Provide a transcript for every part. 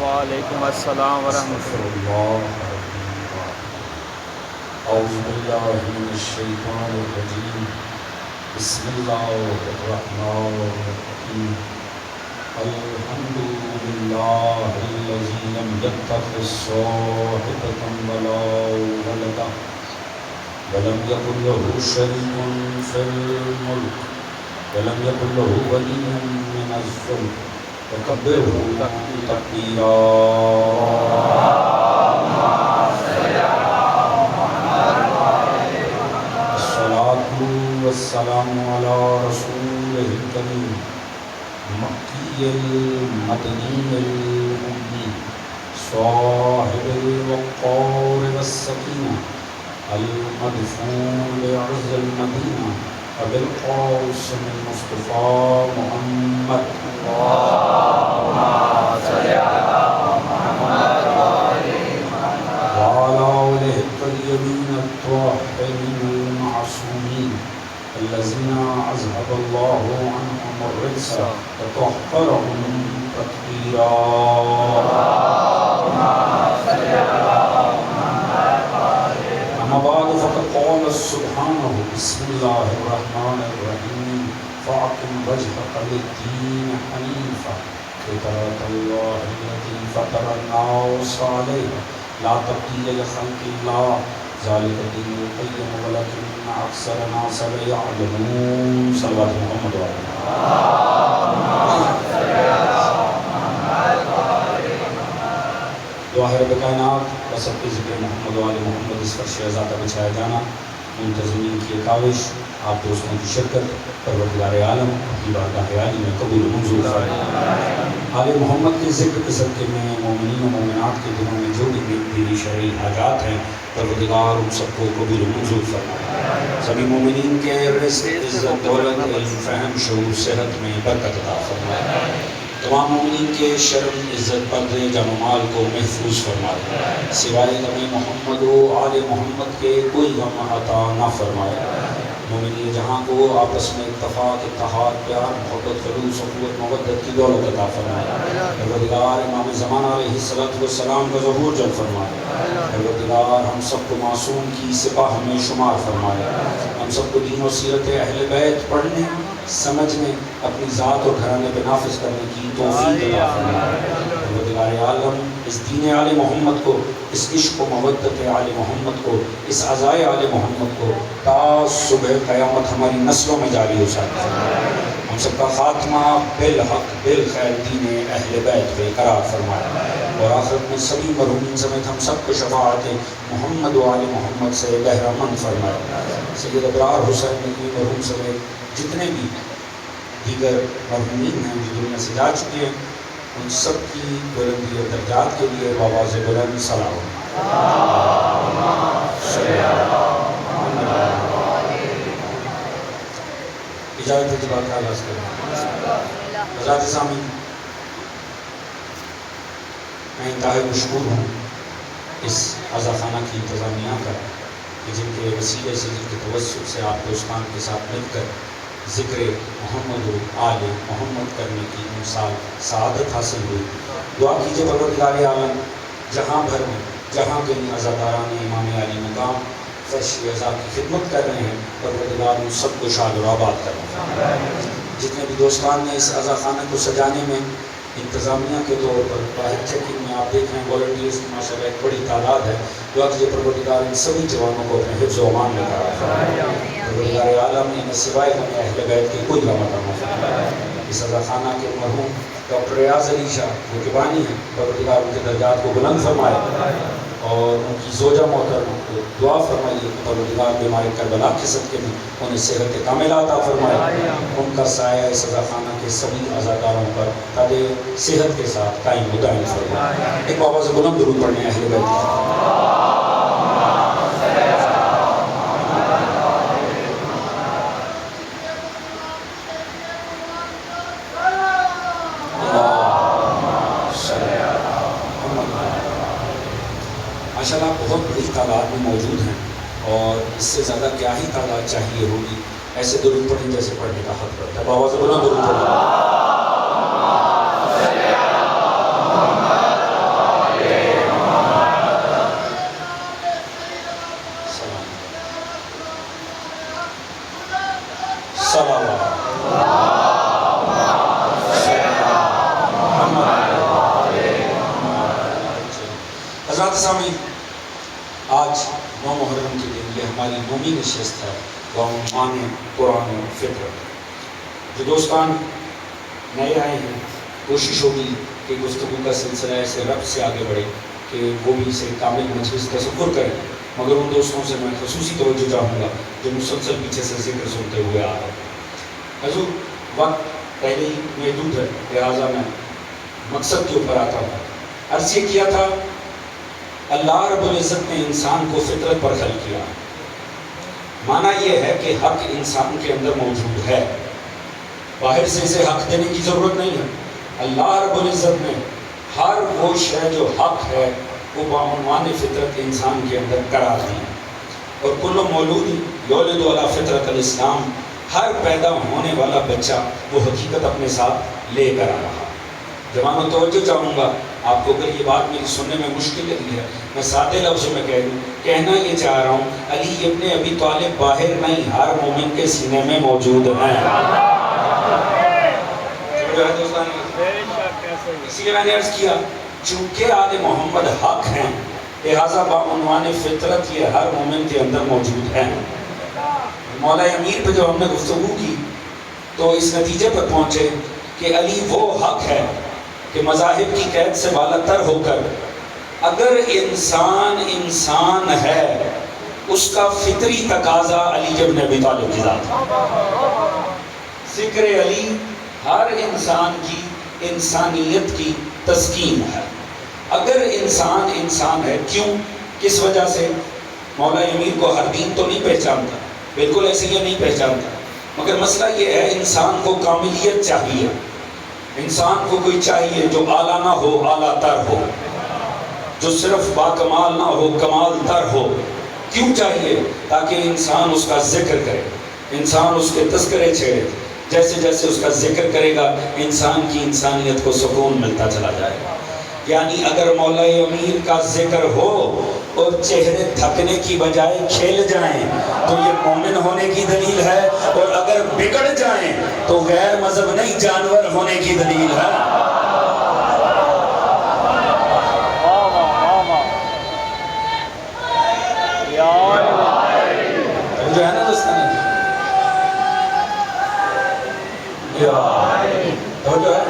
وعلیکم السلام ورحمۃ اللہ. اعوذ باللہ من الشیطان الرجیم. بسم اللہ الرحمن الرحیم. الحمد للہ الذی لم یتخذ صاحبۃ ولا ولدا ولم یکن له شریک فی الملک ولم یکن له ولی من الذل وکبرہ تکبیرا. الصلاۃ والسلام علی رسولہ الکریم مکی المدنی الأمی صاحب الوقار والسکینہ المدفون بعرض المدینہ ابی القاسم المصطفیٰ محمد. اللہم صل علی محمد وعلی آلہ الطیبین الطاہرین المعصومین الذین اذهب اللہ عنہم الرجس وطہرهم تطہیرا. اما بعد فقد قال سبحانہ بسم اللہ الرحمن الرحیم. فاقم وجهك للدين حنيفا فطرة الله التي فطر الناس عليها لا تبديل لخلق الله ذلك الدين القيم ولكن أكثر الناس لا يعلمون. صلوات محمد دعا ہے رب کائنات بسط کے ذکر محمد و آل محمد اس پر شہزادہ بچھایا جانا منتظمین کی کاوش آپ دوستوں کی شرکت پروردگار عالم کی بارگاہ عالی میں قبول منظور فرمائے. آل محمد کے ذکر کے صدقے میں مومنین و مومنات کے دنوں میں جو بھی دینی شرعی حاجات ہیں پروردگار ان سب کو قبول منظور فرمائے. سبھی مومنین کے رزق عزت دولت علم فہم شعور صحت میں برکت عطا فرمائے. تمام مومنین کے شرم عزت پردے جان و مال کو محفوظ فرمائے. سوائے غم محمد و آل محمد کے کوئی غم عطا نہ فرمائے. مومنین جہاں کو آپس میں اتفاق، اتحاد، پیار، محبت، خلوص، اخوت، مودت کی دولت عطا فرمائے۔ پروردگار امام زمان علیہ السلام کا ظہور جل فرمائے۔ پروردگار ہم سب کو معصوم کی سپاہ میں شمار فرمائے۔ ہم سب کو دین و سیرت اہل بیت پڑھنے، سمجھنے، اپنی ذات اور گھرانے پہ نافذ کرنے کی توفیق عطا فرمائے۔ پروردگار عالم اس دین آل محمد کو، اس عشق و مودت آل محمد کو، اس عزائے آل محمد کو تا صبح قیامت ہماری نسلوں میں جاری ہو سکتا ہے۔ ہم سب کا خاتمہ بالحق بالخیر دین اہل بیت پہ قرار فرمائے، اور آخرت میں سبھی مرحومین سمیت ہم سب کو شفاعت محمد و آل محمد سے بہرہ مند فرمائے۔ سید ابرار حسین ندوی مرحوم سمیت جتنے بھی دیگر مرحومین ہیں جو دنیا سے جا چکے ہیں، ان سب کی بلندی اور درجات کے لیے بآواز بلند سلام۔ اجازت ہے جبات کا آغاز کریں۔ حضرات سامعین، میں انتہائی مشکور ہوں اس عزاخانہ کی انتظامیہ کا کہ جن کے وسیلے سے، جن کے توسط سے آپ دوستان کے ساتھ مل کر ذکر محمد و آل محمد کرنے کی مثال سعادت حاصل ہوئی۔ دعا کیجئے پروردگار عالم جہاں بھر میں جہاں کہیں عزاداران امام علی مقام فرش عزا کی خدمت کر رہے ہیں، پروردگار ان سب کو شاد و آباد کرنا۔ جتنے بھی دوستان نے اس عزاخانہ کو سجانے میں انتظامیہ کے طور پر باہر چیکنگ میں آپ دیکھ رہے ہیں والنٹیئرز کی ماشاءاللہ ایک بڑی تعداد ہے۔ دعا کیجئے پروردگار ان سبھی جوانوں کو اپنے حفظ و امان میں قرار فرمائے۔ پروردگار عالم نے سوائے ہمیں اہل بیت کی کوئی غم عطا فرمائے۔ اس عزاخانہ کے مرحوم ڈاکٹر ریاض علی شاہ جو کہ بانی ہیں، پروردگار ان کے درجات کو بلند فرمائے، اور ان کی زوجہ محترمہ کو دعا فرمائیے کہ پروردگار بیمار کربلا کے صدقے میں انہیں صحت کاملہ عطا فرمائے۔ ان کا سایہ اس عزاخانہ کے سبھی عزاداروں پر قد صحت کے ساتھ قائم و دائم فرمائے۔ ایک آواز بلند درود پڑھنے اہل بیت کی۔ ماشاءاللہ بہت بڑی تعداد میں موجود ہیں، اور اس سے زیادہ کیا ہی تعداد چاہیے ہوگی۔ ایسے درود پڑھیں جیسے پڑھنے کا حق کرتا ہے۔ آواز بلند درود پڑھیں۔ حضرات سامعین، آج 9 محرم کے دن یہ ہماری نومی نشست ہے بعنوان قرآن و فطرت۔ جو دوستان نئے آئے ہیں، کوشش ہوگی کہ گفتگو کا سلسلہ ایسے ربط سے آگے بڑھے کہ وہ بھی اسے کامل مجلس تصور کریں، مگر ان دوستوں سے میں خصوصی توجہ چاہوں گا جو مسلسل پیچھے سے ذکر سنتے ہوئے آ رہے ہیں۔ حضور وقت پہلے ہی محدود ہے، لہٰذا میں مقصد کے اوپر آتا ہوں۔ عرض یہ کیا تھا، اللہ رب العزت نے انسان کو فطرت پر خلق کیا۔ معنی یہ ہے کہ حق انسان کے اندر موجود ہے، باہر سے اسے حق دینے کی ضرورت نہیں ہے۔ اللہ رب العزت نے ہر وہ شے جو حق ہے وہ بعنوان فطرت انسان کے اندر قرار دی، اور کل مولود یولد علی فطرت الاسلام، ہر پیدا ہونے والا بچہ وہ حقیقت اپنے ساتھ لے کر آ رہا۔ جوانوں توجہ چاہوں گا، آپ کو اگر یہ بات میری سننے میں مشکل لگی ہے، میں سادے لفظوں میں کہہ دوں، کہنا یہ چاہ رہا ہوں، علی ابن ابی طالب باہر نہیں، ہر مومن کے سینے میں موجود ہیں۔ اسی لیے میں نے عرض کیا، چونکہ آل محمد حق ہیں، لہٰذا بعنوان فطرت یہ ہر مومن کے اندر موجود ہے۔ مولا امیر پہ جو ہم نے گفتگو کی تو اس نتیجے پر پہنچے کہ علی وہ حق ہے کہ مذاہب کی قید سے بالا تر ہو کر اگر انسان ہے، اس کا فطری تقاضا علی ابن ابی طالب کی ذات ہے۔ ذکر علی ہر انسان کی انسانیت کی تسکین ہے۔ اگر انسان ہے، کیوں، کس وجہ سے؟ مولا امیر کو ہر دین تو نہیں پہچانتا، بالکل ایسے یہ نہیں پہچانتا، مگر مسئلہ یہ ہے انسان کو کاملیت چاہیے، انسان کو کوئی چاہیے جو اعلیٰ نہ ہو، اعلیٰ تر ہو، جو صرف باکمال نہ ہو، کمال تر ہو۔ کیوں چاہیے؟ تاکہ انسان اس کا ذکر کرے، انسان اس کے تذکرے چھیڑے، جیسے جیسے اس کا ذکر کرے گا انسان کی انسانیت کو سکون ملتا چلا جائے گا۔ یعنی اگر مولا امیر کا ذکر ہو اور چہرے تھکنے کی بجائے کھیل جائیں تو یہ مومن ہونے کی دلیل ہے، اور اگر بگڑ جائیں تو غیر مذہب نہیں جانور ہونے کی دلیل ہے۔ جو ہے نا دوستان جو ہے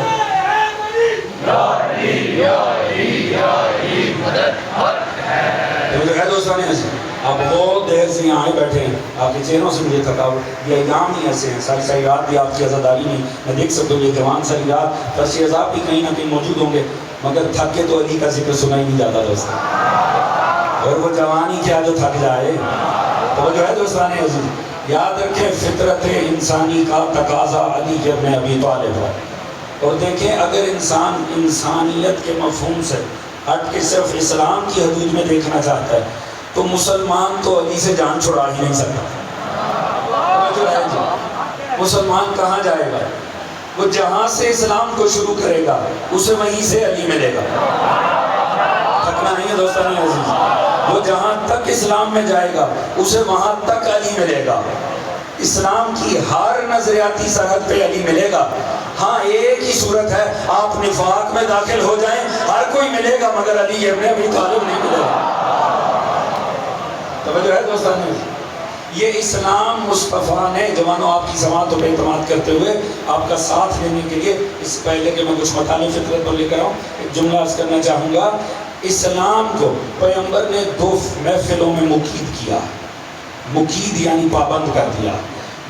آپ بہت دیر سے یہاں آئے بیٹھے ہیں، آپ کے چہروں سے مجھے تھکاوٹ، یہ ایام ہی ایسے ہیں، ساری ساری رات بھی آپ کی عزاداری نہیں، میں دیکھ سکتا ہوں یہ جوان ساری رات فرش عذاب بھی کہیں نہ کہیں موجود ہوں گے، مگر تھک کے تو علی کا ذکر سنا ہی نہیں جاتا دوستان، اور وہ جوان ہی کیا جو تھک جائے۔ تو جو ہے دوستان عزیز، یاد رکھیں فطرت انسانی کا تقاضا علی ابن ابی طالب ہے، اور دیکھیں اگر انسان انسانیت کے مفہوم سے ہٹ کے صرف اسلام کی حدود میں دیکھنا چاہتا ہے تو مسلمان تو علی سے جان چھڑا ہی نہیں سکتا۔ جو ہے جی مسلمان کہاں جائے گا؟ وہ جہاں سے اسلام کو شروع کرے گا اسے وہیں سے علی ملے گا۔ تھکنا نہیں ہے دوستان عزیز، وہ جہاں تک اسلام میں جائے گا اسے وہاں تک علی ملے گا۔ اسلام کی ہر نظریاتی سرحد پہ علی ملے گا۔ ہاں ایک ہی صورت ہے، آپ نفاق میں داخل ہو جائیں ہر کوئی ملے گا مگر علی ابن ابی طالب نہیں ملے گا۔ توجہ ہے دوستان، یہ اسلام مصطفیٰ نے جوانوں آپ کی سماعتوں پہ اعتماد کرتے ہوئے آپ کا ساتھ لینے کے لیے، اس سے پہلے کہ میں کچھ مطالب فطرت پر لے کر آؤں ایک جملہ عرض کرنا چاہوں گا۔ اسلام کو پیغمبر نے 2 محفلوں میں مقید کیا، مقید یعنی پابند کر دیا۔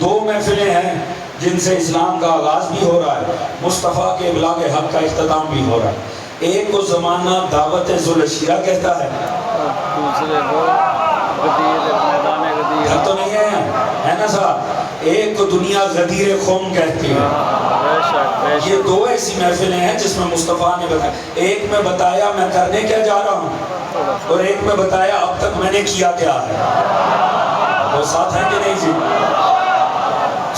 2 محفلیں ہیں جن سے اسلام کا آغاز بھی ہو رہا ہے، مصطفیٰ کے ابلاغ حق کا اختتام بھی ہو رہا ہے۔ ایک کو زمانہ دعوت ذوالعشیرہ کہتا ہے، دوسرے کو غدیر میدان غدیر تو نہیں ہے نا صاحب، ایک کو دنیا غدیر قوم کہتی ہے۔ یہ 2 ایسی محفلیں ہیں جس میں مصطفیٰ نے بتایا، ایک میں بتایا میں کرنے کیا جا رہا ہوں، اور ایک میں بتایا اب تک میں نے کیا کیا ہے۔ وہ ساتھ ہیں کہ نہیں جی؟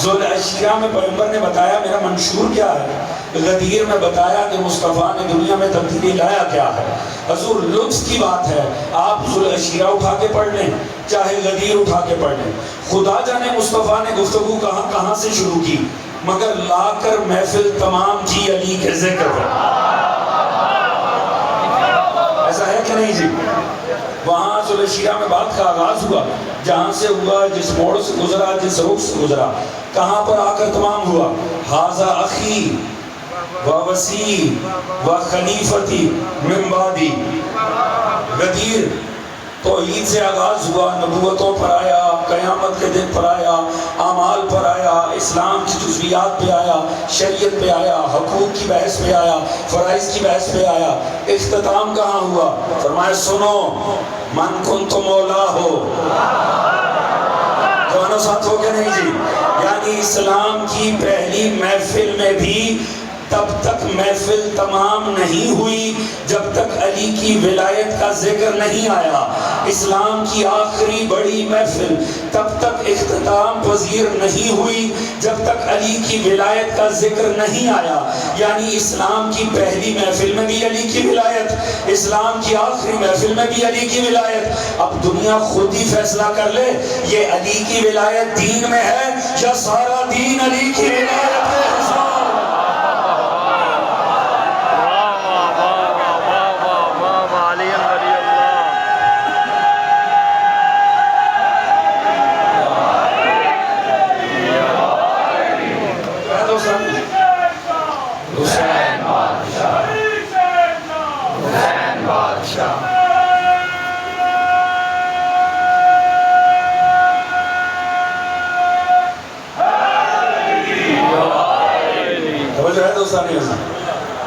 ذوالعشیرہ میں پیغمبر نے بتایا میرا منشور کیا ہے، غدیر میں بتایا کہ مصطفیٰ نے دنیا میں تبدیلی لایا کیا ہے۔ حضور لطف کی بات ہے، آپ ذوالعشیرہ اٹھا کے پڑھ لیں چاہے غدیر اٹھا کے پڑھ لیں، خدا جانے مصطفیٰ نے گفتگو کہاں سے شروع کی، مگر لا کر محفل تمام کی علی کے ذکر پر۔ ایسا ہے کہ نہیں جی؟ وہاں ذوالعشیرہ میں بات کا آغاز ہوا، جہاں سے ہوا، جس موڑ سے گزرا، جس رخ سے گزرا، کہاں پر آ کر تمام ہوا؟ ھذا اخی و وصی و خلیفتی من بعدی۔ غدیر توحید سے آغاز ہوا، نبوتوں پر آیا، قیامت کے دن پر آیا، اعمال پر آیا، اسلام کی جزویات پہ آیا، شریعت پہ آیا، حقوق کی بحث پہ آیا، فرائض کی بحث پہ آیا۔ اختتام کہاں ہوا؟ فرمایا سنو من کنت مولا ہو۔ جوانوں ساتھ ہو کے نہیں جی؟ یعنی اسلام کی پہلی محفل میں بھی تب تک محفل تمام نہیں ہوئی جب تک علی کی ولایت کا ذکر نہیں آیا۔ اسلام کی آخری بڑی محفل تب تک اختتام پذیر نہیں ہوئی جب تک علی کی ولایت کا ذکر نہیں آیا۔ یعنی اسلام کی پہلی محفل میں بھی علی کی ولایت، اسلام کی آخری محفل میں بھی علی کی ولایت۔ اب دنیا خود ہی فیصلہ کر لے یہ علی کی ولایت دین میں ہے یا سارا دین علی کی ولایت ہے۔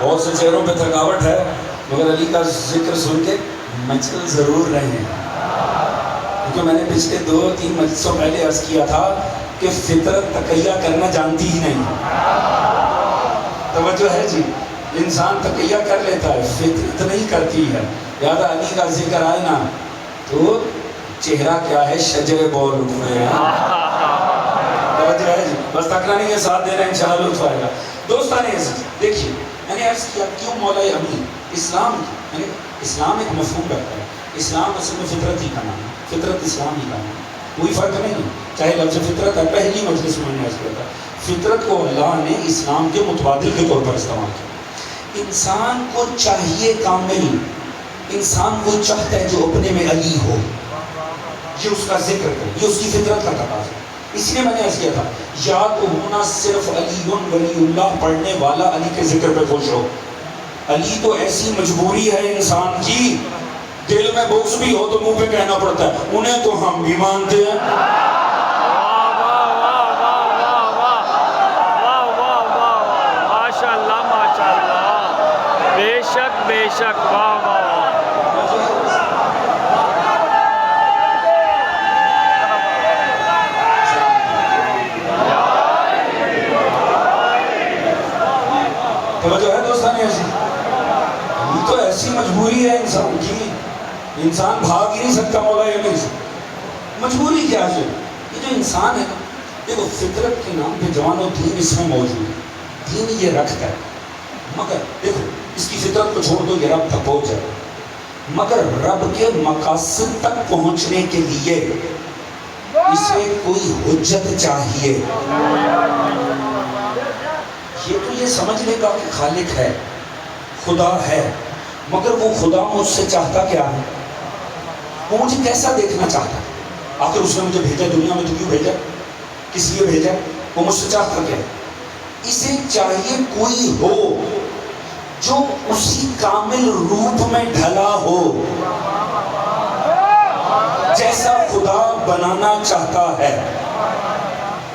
بہت سے چہروں پہ تھکاوٹ ہے مگر علی کا ذکر سن کے مچل ضرور رہے ہیں، کیونکہ میں نے پچھلے 2-3 مجلسوں پہلے عرض کیا تھا کہ فطرت تقیہ کرنا جانتی ہی نہیں۔ توجہ ہے جی؟ انسان تقیہ کر لیتا ہے، فطرت نہیں کرتی ہے۔ لہٰذا علی کا ذکر آئے نا تو چہرہ کیا ہے، شجر بول اٹھے ہیں۔ توجہ ہے جی، بس تکنا نہیں ہے، ساتھ دے رہے ہیں، انشاءاللہ لطف آئے گا. دوستان عزیز دیکھیے، میں نے عرض کیا کیوں مولا امین اسلام، یعنی اسلام ایک مفہوم رکھتا ہے. اسلام اصل میں فطرت ہی کا نام ہے، فطرت اسلام ہی کا نام ہے، کوئی فرق نہیں. چاہے لفظ فطرت ہے، پہلی مجلس میں نے عرض کیا تھا، فطرت کو اللہ نے اسلام کے متبادل کے طور پر استعمال کیا. انسان کو چاہیے کامل، انسان وہ چاہتا ہے جو اپنے میں علی ہو، یہ اس کا ذکر کرے، یہ اس کی فطرت کا تقاضا ہے. اس لیے میں نے عرض کیا تھا، یا تو ہونا صرف علی ولی اللہ پڑھنے والا علی کے ذکر پہ خوش ہو. علی تو ایسی مجبوری ہے انسان کی، دل میں بغض بھی ہو تو منہ پہ کہنا پڑتا ہے، انہیں تو ہم بھی مانتے ہیں. بے شک، واہ واہ. توجہ ہے دوستان ایسی، یہ تو ایسی مجبوری ہے انسان کی، انسان بھاگ ہی نہیں سکتا مولا امین سے. مجبوری کیا ہے؟ یہ جو انسان ہے، دیکھو فطرت کے نام پہ جوانوں دین اس میں موجود ہے، دین یہ رکھتا ہے، مگر دیکھو اس کی فطرت کو چھوڑ دو، یہ رب تک پہنچ جائے. مگر رب کے مقاصد تک پہنچنے کے لیے اسے کوئی حجت چاہیے. یہ تو یہ سمجھ لے گا کہ خالق ہے، خدا ہے، مگر وہ خدا مجھ سے چاہتا کیا ہے؟ وہ مجھے کیسا دیکھنا چاہتا ہے؟ آخر اس نے مجھے بھیجا دنیا میں تو کیوں بھیجا؟ کس لیے بھیجا؟ وہ مجھ سے چاہتا کیا ہے؟ اسے چاہیے کوئی ہو جو اسی کامل روپ میں ڈھلا ہو جیسا خدا بنانا چاہتا ہے.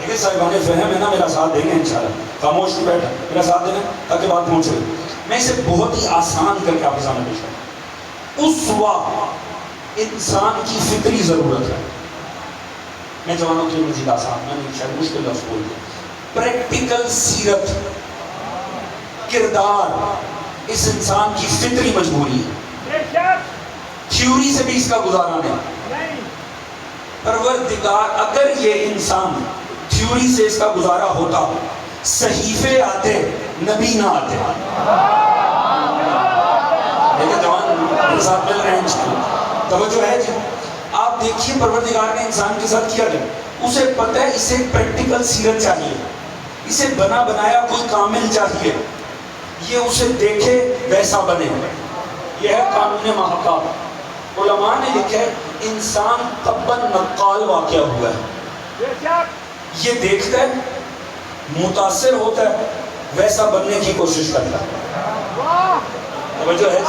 دیکھیں صاحبان فہم ہے نا، میرا ساتھ دیں گے انشاءاللہ، خاموش نہیں بیٹھا، میرا ساتھ دینا تاکہ بات پہنچ گئی. میں اسے بہت ہی آسان کر کے آپ کے سامنے پیش کروں. اسوہ انسان کی فطری ضرورت ہے. میں جوانوں کے لیے مزید آسان، میں نے شاید مشکل لفظ بول دیا. پریکٹیکل سیرت، کردار اس انسان کی فطری مجبوری ہے. تھیوری سے بھی اس کا گزارا نہیں. پروردگار اگر یہ انسان تھیوری سے اس کا گزارا ہوتا، صحیفے آتے، نبی نہ آتے. لیکن جوان میرے ساتھ مل رہے ہیں، توجہ ہے جی. آپ دیکھیے پروردگار نے انسان کے ساتھ کیا گیا، اسے پتہ ہے اسے پریکٹیکل سیرت چاہیے، اسے بنا بنایا کوئی کامل چاہیے، یہ اسے دیکھے ویسا بنے. یہ ہے قانون محقق. علماء نے لکھا ہے انسان طباً نقال واقع ہوا ہے، یہ دیکھتا ہے، متاثر ہوتا ہے، ویسا بننے کی کوشش کرتا ہے. توجہ ہے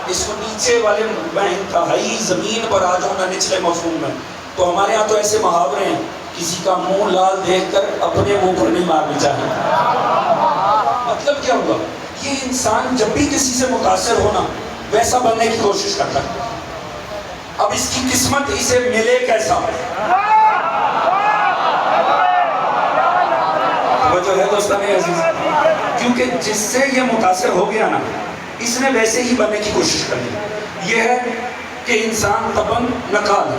اس کو نیچے والے میں انتہائی زمین پر آ جاؤں نہ نچلے مفہوم میں. تو ہمارے ہاں تو ایسے محاورے ہیں، کسی کا منہ لال دیکھ کر اپنے منہ پر نہیں مارنی چاہیے. مطلب کیا ہوا؟ یہ انسان جب بھی کسی سے متاثر ہونا ویسا بننے کی کوشش کرتا ہے. اب اس کی قسمت اسے ملے کیسا؟ وہ جو ہے دوستان عزیز، کیونکہ جس سے یہ متاثر ہو گیا نا، اس نے ویسے ہی بننے کی کوشش کر لی. یہ ہے کہ انسان طبعاً نقال ہے.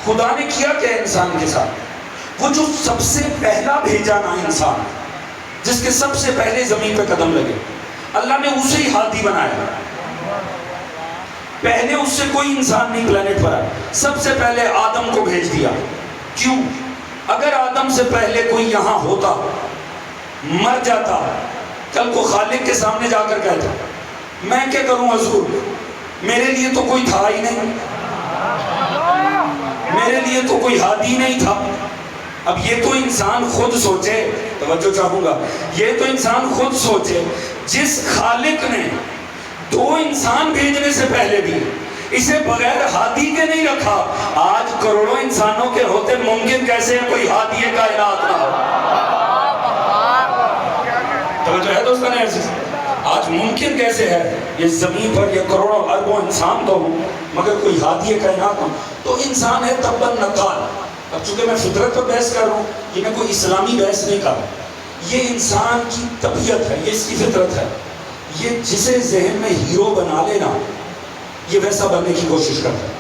خدا نے کیا کیا انسان کے ساتھ؟ وہ جو سب سے پہلا بھیجا نا انسان، جس کے سب سے پہلے زمین پہ قدم لگے، اللہ نے اسے ہی ہادی بنایا. پہلے اس سے کوئی انسان نہیں پلانٹ پر آیا، سب سے پہلے آدم کو بھیج دیا. کیوں؟ اگر آدم سے پہلے کوئی یہاں ہوتا، مر جاتا، کل کو خالق کے سامنے جا کر کہتا میں کیا کروں حضور، میرے لیے تو کوئی تھا ہی نہیں، میرے لیے تو کوئی ہادی نہیں تھا. اب یہ تو انسان خود سوچے، توجہ چاہوں گا، یہ تو انسان خود سوچے، جس خالق نے دو انسان بھیجنے سے پہلے بھی اسے بغیر ہادی کے نہیں رکھا، آج کروڑوں انسانوں کے ہوتے ممکن کیسے ہے کوئی ہادی کائنات نہ ہو؟ توجہ ہے دوستان عزیز، آج ممکن کیسے ہے یہ زمین پر یہ کروڑوں اربوں انسان تو ہوں مگر کوئی ہادی کائنات نہ ہو؟ تو انسان ہے طبعاً نقال. اب چونکہ میں فطرت پر بحث کر رہا ہوں، یہ میں کوئی اسلامی بحث نہیں کر رہا، یہ انسان کی طبیعت ہے، یہ اس کی فطرت ہے. یہ جسے ذہن میں ہیرو بنا لینا، یہ ویسا بننے کی کوشش کرتا ہے.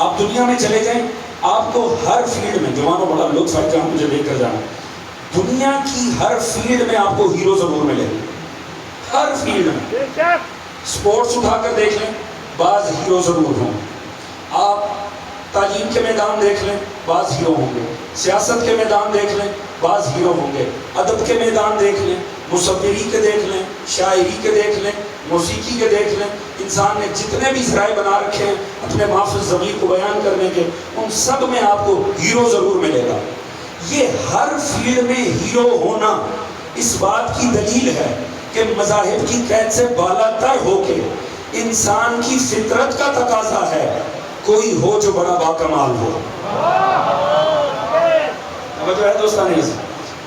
آپ دنیا میں چلے جائیں، آپ کو ہر فیلڈ میں، جوانوں بڑا لطف ہے جہاں مجھے لے کر جانا، دنیا کی ہر فیلڈ میں آپ کو ہیرو ضرور ملے گا، ہر فیلڈ میں. سپورٹس اٹھا کر دیکھ لیں، بعض ہیرو ضرور ہوں. آپ تعلیم کے میدان دیکھ لیں، بعض ہیرو ہوں گے. سیاست کے میدان دیکھ لیں، بعض ہیرو ہوں گے. ادب کے میدان دیکھ لیں، مصوری کے دیکھ لیں، شاعری کے دیکھ لیں، موسیقی کے دیکھ لیں. انسان نے جتنے بھی ذرائع بنا رکھے ہیں اپنے محفوظ ضمیر کو بیان کرنے کے، ان سب میں آپ کو ہیرو ضرور ملے گا. یہ ہر فیلڈ میں ہیرو ہونا اس بات کی دلیل ہے کہ مذاہب کی قید سے بالا تر ہو کے انسان کی فطرت کا تقاضا ہے کوئی ہو جو بڑا باکمال ہو. جو ہے دوستان،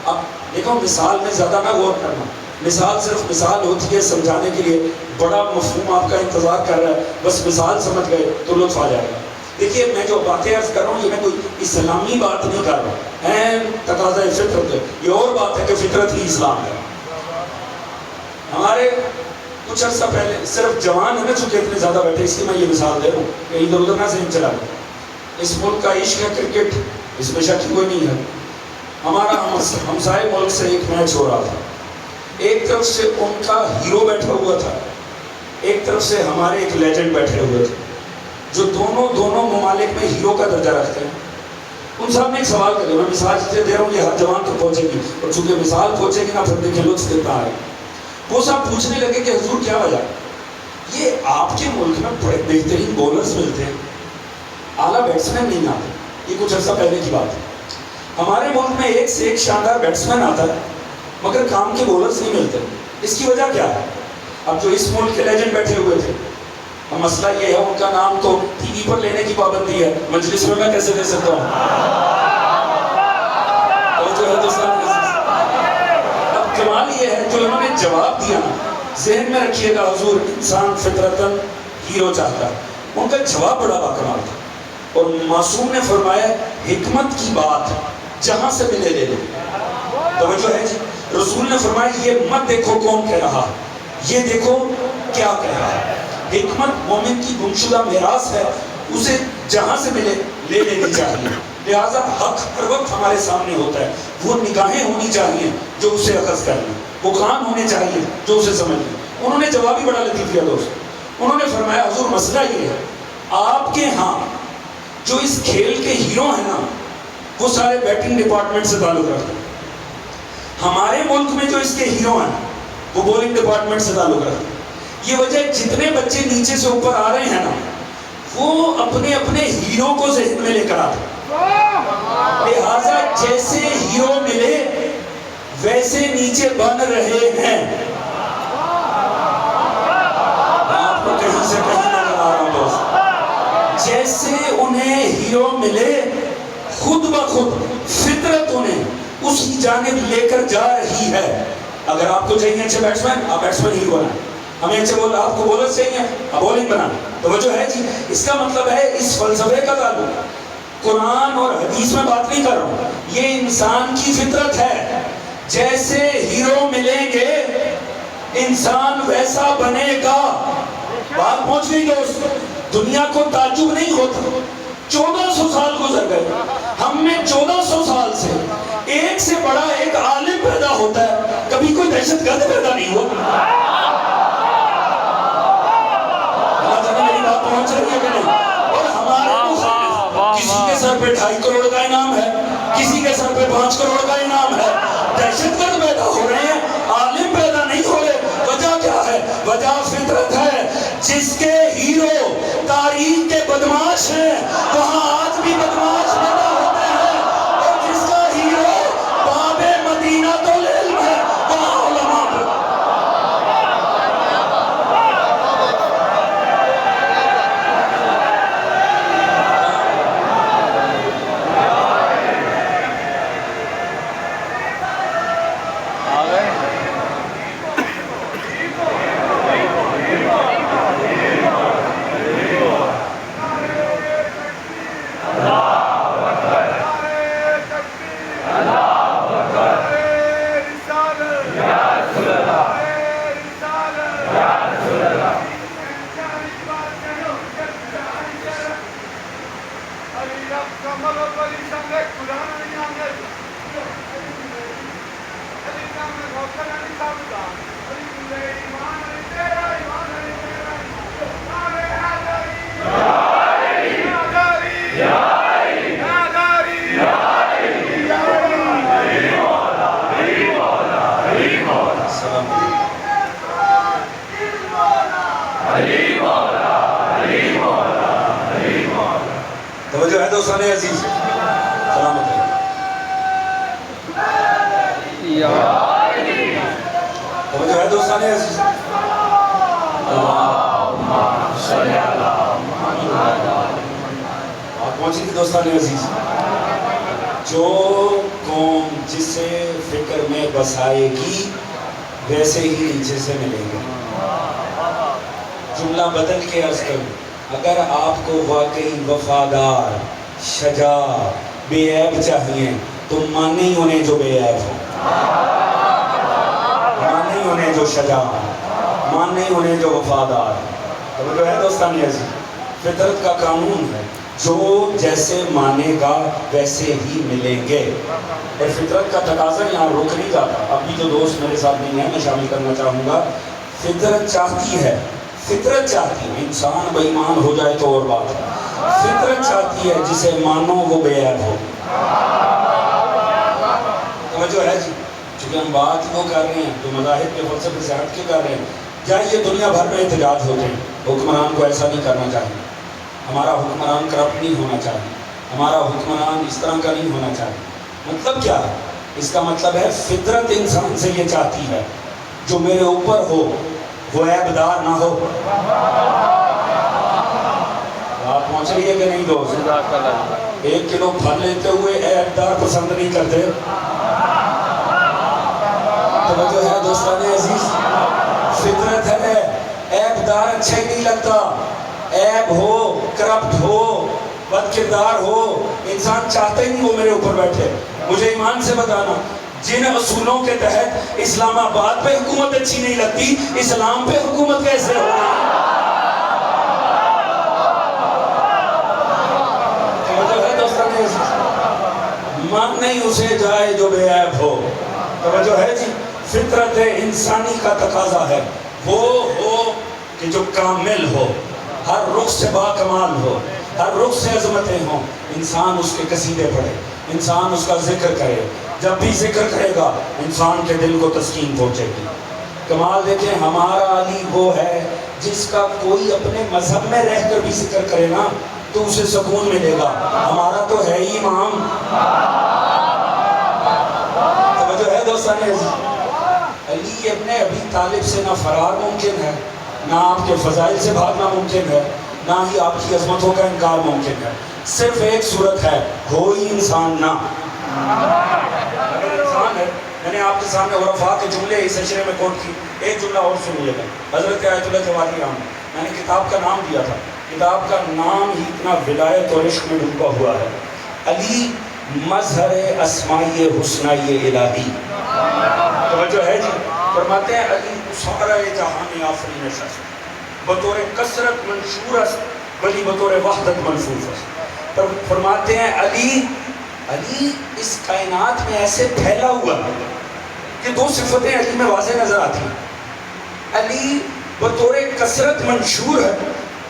اب دیکھو مثال میں زیادہ نہ غور کرنا. مثال صرف مثال ہوتی ہے سمجھانے کے لیے. بڑا مفہوم آپ کا انتظار کر رہا ہے، بس مثال سمجھ گئے تو لطف آ جائے گا. دیکھیے میں جو باتیں عرض کر رہا ہوں یہ میں کوئی اسلامی بات نہیں کر رہا ہے، تقاضۂ فطرت ہے. یہ اور بات ہے کہ فطرت ہی اسلام ہے. ہمارے کچھ عرصہ پہلے صرف جوان ہیں نا چونکہ اتنے زیادہ بیٹھے، اس کی میں یہ مثال دے رہا ہوں کہ ادھر ادھر نہ ذہن چلا گیا. اس ملک کا عشق ہے کرکٹ، اس میں شک کوئی نہیں ہے. ہمارا ہمسائے ملک سے ایک میچ ہو رہا تھا. ایک طرف سے ان کا ہیرو بیٹھا ہوا تھا، ایک طرف سے ہمارے ایک لیجنڈ بیٹھے ہوئے تھے جو دونوں ممالک میں ہیرو کا درجہ رکھتے ہیں. ان صاحب نے ایک سوال کر دیا، میں مثال سے دے رہا ہوں، یہ ہر جوان تک پہنچے گی، اور چونکہ مثال پہنچے گی نا پھر دیکھیں لطف کتنا آئے. وہ صاحب پوچھنے لگے کہ حضور کیا وجہ، یہ آپ کے ملک میں بڑے بہترین بولرز ملتے ہیں، اعلیٰ بیٹسمین نہیں آتے. یہ کچھ عرصہ پہلے کی بات ہے. ہمارے ملک میں ایک سے ایک شاندار بیٹسمین آتا ہے مگر کام کے بولرز نہیں ملتے. اس کی وجہ کیا ہے؟ اب جو اس ملک کے لیجنڈ بیٹھے ہوئے تھے، اب مسئلہ یہ ہے ان کا نام تو ٹی وی پر لینے کی پابندی ہے، مجلس میں کیسے دے سکتا ہوں؟ اب کمال یہ ہے جو انہوں نے جواب دیا نا، ذہن میں رکھیے گا حضور انسان فطرتاً ہیرو چاہتا ہے. ان کا جواب بڑا باکمال تھا اور معصوم نے فرمایا حکمت کی بات جہاں سے ملے لے لے. توجہ ہے جی. رسول نے فرمایا یہ مت دیکھو کون کہہ رہا، یہ دیکھو کیا کہہ رہا ہے. حکمت مومن کی گمشدہ میراث ہے، اسے جہاں سے ملے لے لینی چاہیے. لہٰذا حق ہر وقت ہمارے سامنے ہوتا ہے، وہ نگاہیں ہونی چاہیے جو اسے اخذ کر لیں، وہ کان ہونے چاہیے جو اسے سمجھ لیں. انہوں نے جواب ہی بڑا لطیف دیا دوست. انہوں نے فرمایا حضور مسئلہ یہ ہے آپ کے ہاں جو اس کھیل کے ہیرو ہیں نا وہ سارے بیٹنگ ڈپارٹمنٹ سے تعلق رکھتے ہیں. ہمارے ملک میں جو اس کے ہیرو ہیں وہ بولنگ ڈپارٹمنٹ سے تعلق رکھتے ہیں. یہ وجہ جتنے بچے نیچے سے اوپر آ رہے ہیں نا وہ اپنے اپنے ہیرو کو ذہن میں لے کر آتے ہیں. لہٰذا جیسے ہیرو ملے ویسے نیچے بن رہے ہیں. آپ کو کہیں سے کہیں نہ آ رہا ہوں دوست. جیسے انہیں ہیرو ملے خود بخود فطرت انہیں اسی جانب لے کر جا رہی ہے. اگر آپ کو چاہیے اچھے بیٹسمین، آپ بیٹسمین ہیرو بنائیں. ہمیں اچھے آپ کو بولر چاہیے، آپ بولنگ بنائیں. توجہ ہے جی. اس کا مطلب ہے اس فلسفے کا تعلق قرآن اور حدیث میں بات نہیں کر رہا ہوں، یہ انسان کی فطرت ہے. جیسے ہیرو ملیں گے انسان ویسا بنے گا. بات پہنچ گئی دوست. دنیا کو تعجب نہیں ہوتا 1400 سال گزر گئے، ہم میں 1400 سال سے ایک سے بڑا ایک عالم پیدا ہوتا ہے، کبھی کوئی دہشت گرد پیدا نہیں ہوا. میری بات پہنچ رہی ہے کہ نہیں؟ اور ہمارے کسی کے سر پہ 2.5 کروڑ کا انعام ہے، کسی کے سر پہ 5 کروڑ کا انعام ہے. دہشت گرد پیدا ہو رہے ہیں، عالم پیدا نہیں ہو رہے. وجہ کیا ہے؟ وجہ فطرت ہے. جس کے ہیرو تاریخ کے بدماش ہیں وہاں آج بھی بدماش پیدا ہوتے ہیں، اور جس کا ہیرو باب مدینہ تو العلم ہے وہاں علماء پر. توجہ ہے دوستان عزیز؟ سلامت ہے. توجہ ہے دوستان عزیز؟ آپ پہنچی تھی دوستان عزیز. جو قوم جسے فکر میں بسائے گی ویسے ہی نیچے سے ملیں گے. جملہ بدل کے عرض کروں، اگر آپ کو واقعی وفادار، شجاع، بے عیب چاہیے تو مانے ہی انہیں جو بے عیب ہو، مانے ہی انہیں جو شجاع، مانے ہی انہیں جو وفادار. تو ہے دوستان عزیز، فطرت کا قانون ہے، جو جیسے مانے گا ویسے ہی ملیں گے. اور فطرت کا تقاضا یہاں رک نہیں جاتا. ابھی جو دوست میرے ساتھ نہیں ہیں میں شامل کرنا چاہوں گا. فطرت چاہتی ہے، فطرت چاہتی ہے، انسان بے ایمان ہو جائے تو اور بات ہے. فطرت چاہتی ہے جسے مانو وہ بے عیب ہو. توجہ ہے جی؟ چونکہ ہم بات وہ کر رہے ہیں جو مذاہب کے فلسفے سے ہٹ کے کر رہے ہیں. یہ دنیا بھر میں احتجاج ہوتے ہیں، حکمران کو ایسا نہیں کرنا چاہیے، ہمارا حکمران کرپٹ نہیں ہونا چاہیے، ہمارا حکمران اس طرح کا نہیں ہونا چاہیے. مطلب کیا ہے؟ اس کا مطلب ہے فطرت انسان سے یہ چاہتی ہے جو میرے اوپر ہو وہ عیب دار نہ ہو. آپ پہنچ رہی ہے کہ نہیں دوست؟ 1 کلو پھل لیتے ہوئے عیب دار پسند نہیں کرتے. توجہ ہے دوستان عزیز؟ فطرت ہے، عیب دار اچھا ہی نہیں لگتا. عیب ہو، کرپٹ ہو، بد کردار ہو، انسان چاہتا ہی نہیں وہ میرے اوپر بیٹھے. مجھے ایمان سے بتانا، جن اصولوں کے تحت اسلام آباد پہ حکومت اچھی نہیں لگتی، اسلام پہ حکومت کیسے ہو؟ توجہ ہے دوستان عزیز؟ مان نہیں اسے جائے جو بے عیب ہو. توجہ ہے جی؟ فطرت انسانی کا تقاضا ہے وہ ہو کہ جو کامل ہو، ہر رخ سے باکمال ہو، ہر رخ سے عظمتیں ہوں. انسان اس کے قصیدے پڑھے، انسان اس کا ذکر کرے. جب بھی ذکر کرے گا انسان کے دل کو تسکین پہنچے گی. کمال دیکھیں، ہمارا علی وہ ہے جس کا کوئی اپنے مذہب میں رہ کر بھی ذکر کرے نا تو اسے سکون ملے گا. ہمارا تو ہے ہی امام. توجہ ہے دوستان عزیز؟ علی ابن ابی طالب سے نہ فرار ممکن ہے، نہ آپ کے فضائل سے بھاگنا ممکن ہے، نہ ہی آپ کی عظمتوں کا انکار ممکن ہے. صرف ایک صورت ہے، ہو ہی انسان نہ. اگر انسان ہے، میں نے آپ کے سامنے عرفاء کے جملے اس اشرے میں کوٹ کی. ایک جملہ اور سنیے گا. حضرت آیت اللہ جواہری رام، میں نے کتاب کا نام دیا تھا، کتاب کا نام ہی اتنا ولایت اور عشق میں ڈوبا ہوا ہے. علی مظہر اسمائی حسنائی الہی. توجہ ہے جی؟ فرماتے ہیں علی سارا جہان آفرین شخص بطور کثرت منشور است ولی بطور وحدت منفوس است. فرماتے ہیں علی اس کائنات میں ایسے پھیلا ہوا ہے کہ 2 صفتیں علی میں واضح نظر آتی ہیں. علی بطور کثرت منشور ہے،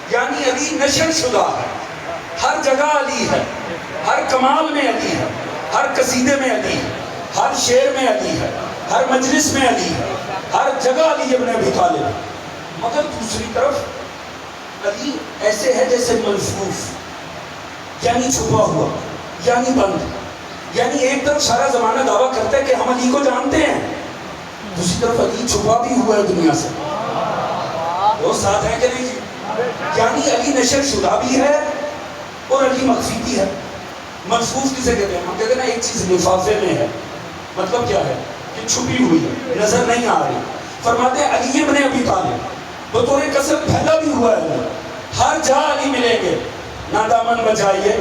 یعنی علی نشر شدہ ہے. ہر جگہ علی ہے، ہر کمال میں علی ہے، ہر قصیدے میں علی ہے، ہر شعر میں علی ہے، ہر مجلس میں علی ہے، ہر جگہ علی ابن ابی طالب. مگر دوسری طرف علی ایسے ہے جیسے ملفوف، یعنی چھپا ہوا، یعنی بند. یعنی ایک طرف سارا زمانہ دعویٰ کرتا ہے کہ ہم علی کو جانتے ہیں، دوسری طرف علی چھپا بھی ہوا ہے دنیا سے. وہ ساتھ ہیں کہ نہیں جی؟ یعنی علی نشر شدہ بھی ہے اور علی مخفی بھی ہے. ملفوف کسے کہتے ہیں؟ ہم کہتے ہیں نا ایک چیز لفافے میں ہے. مطلب کیا ہے؟ کہ چھپی ہوئی ہے، نظر نہیں آ رہی. فرماتے ہیں علی ابن ابی طالب بطور کثرت پھیلا بھی ہوا ہے، ہر جہاں علی ملیں گے. نہ دامن بچائیے.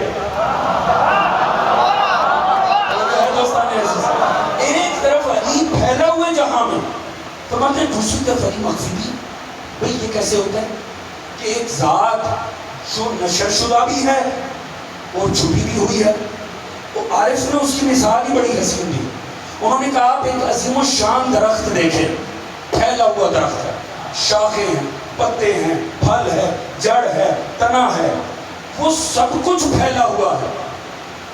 ایک طرف علی پھیلا ہوئے جہاں میں، فرماتے ہیں دوسری طرف علی مخفی بھی. بھئی یہ کیسے ہوتا ہے کہ ایک ذات جو نشر شدہ بھی ہے اور چھپی بھی ہوئی ہے؟ وہ عارف نے اس کی مثال ہی بڑی حسین دی. انہوں نے کہا آپ ایک عظیم الشان درخت دیکھیں، پھیلا ہوا درخت ہے، شاخیں ہیں، پتے ہیں، پھل ہے، جڑ ہے، تنا ہے، وہ سب کچھ پھیلا ہوا ہے.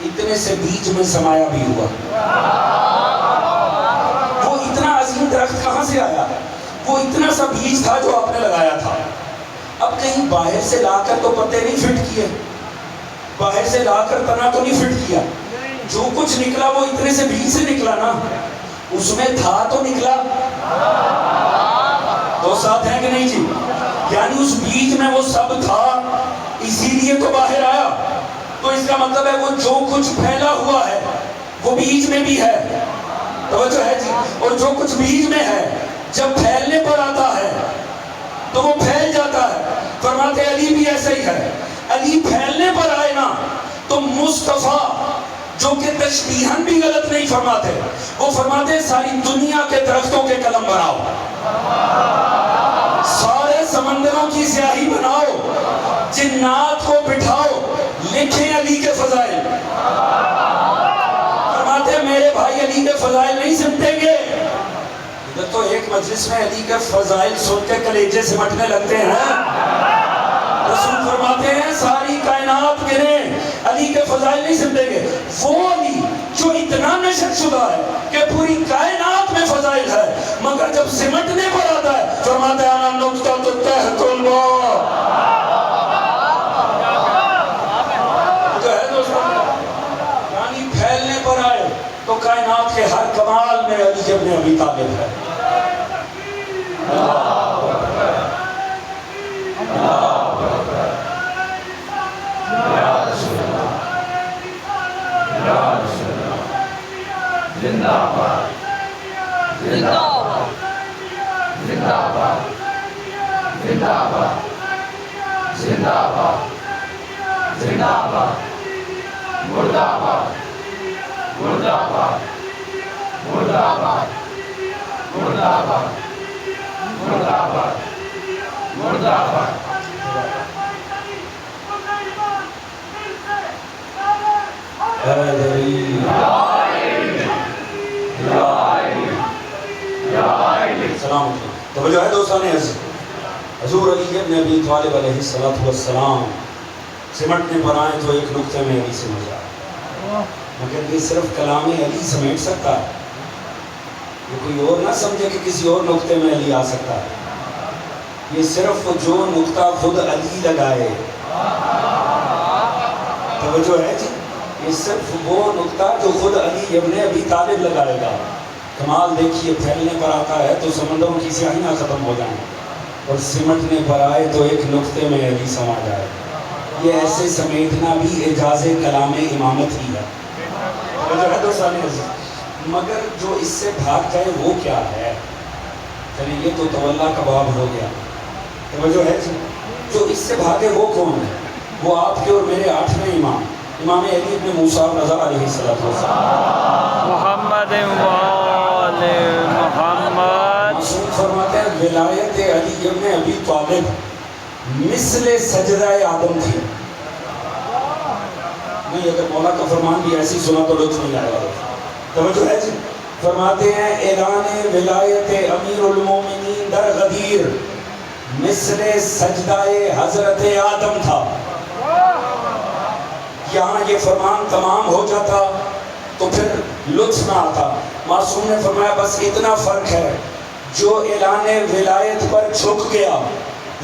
اتنے سے بیج میں سمایا بھی ہوا. وہ اتنا عظیم درخت کہاں سے آیا؟ وہ اتنا سا بیج تھا جو آپ نے لگایا تھا. باہر سے لا کر تو پتے نہیں فٹ کیے، باہر سے لا کر تنا تو نہیں فٹ کیا، جو کچھ نکلا وہ اتنے سے بیج سے نکلا نا، اس میں تھا تو نکلا، تو ساتھ ہیں کہ نہیں جی؟ یعنی اس بیج میں وہ سب تھا، اسی لیے تو باہر آیا۔ تو اس کا مطلب ہے وہ جو کچھ پھیلا ہوا ہے وہ بیج میں بھی ہے، توجہ ہے جی؟ اور جو کچھ بیج میں ہے جب پھیلنے پر آتا ہے تو وہ پھیل جاتا ہے۔ فرماتے علی بھی ایسا ہی ہے، علی پھیلنے پر آئے نا تو مصطفیٰ جو کہ تشبیہاً بھی غلط نہیں فرماتے، وہ فرماتے ساری دنیا کے درختوں کے قلم بناؤ، سارے سمندروں کی سیاہی بناؤ، جنات کو بٹھاؤ، لکھیں علی کے فضائل۔ فرماتے میرے بھائی علی کے فضائل نہیں سمٹیں گے۔ ادھر تو ایک مجلس میں علی کے فضائل سن کے کلیجے سمٹنے لگتے ہیں، رسول فرماتے ہیں ساری کائنات گریں، علی کے فضائل نہیں سمٹیں گے۔ وہ علی جو اتنا نشر شدہ ہے کہ پوری کائنات میں فضائل ہے، مگر جب سمٹنے پر آتا ہے فرماتے ہیں انا نقطۃ تحت الماء۔ یعنی پھیلنے پر آئے تو کائنات کے ہر کمال میں علی ابن ابی طالب ہے۔ سلام توجہ ہے دوستان عزیز، حضور علی ابن ابی طالب علیہ السلام سمٹنے پر آئیں تو ایک نقطے میں علی سمجھ آئے، مگر یہ صرف کلام علی سمیٹ سکتا ہے، یہ کوئی اور نہ سمجھے کہ کسی اور نقطے میں علی آ سکتا ہے، یہ صرف جو نقطہ خود علی لگائے، توجہ ہے جی، یہ صرف وہ نقطہ جو خود علی ابن ابی طالب لگائے گا۔ کمال دیکھیے، پھیلنے پر آتا ہے تو سمندروں کی سیاہیاں ختم ہو جائیں، اور سمٹنے پر آئے تو ایک نقطے میں علی سما جائے۔ یہ ایسے سمیٹنا بھی اعجاز کلام امامت ہی ہے، توجہ ہے دوستان عزیز، مگر جو اس سے بھاگ جائے وہ کیا ہے؟ چلیے یہ تو تولا کباب ہو گیا، توجہ ہے جی، جو اس سے بھاگے وہ کون ہے؟ وہ آپ کے اور میرے 8ویں امام علی ابن موسیٰ رضا علیہ السلام، محمد وآل محمد۔ معصوم فرماتے ہیں ولایت علی ابن ابی طالب مثل سجدہ آدم تھی۔ نہیں، اگر مولا کا فرمان بھی ایسی سنا تو لطف نہیں آئے گا، توجہ ہے جی۔ فرماتے ہیں اعلان ولایت امیر المومنین در غدیر مثل سجدہ حضرت آدم تھا۔ یہاں یہ فرمان تمام ہو جاتا تو پھر لطف نہ آتا۔ معصوم نے فرمایا بس اتنا فرق ہے، جو اعلان ولایت پر جھک گیا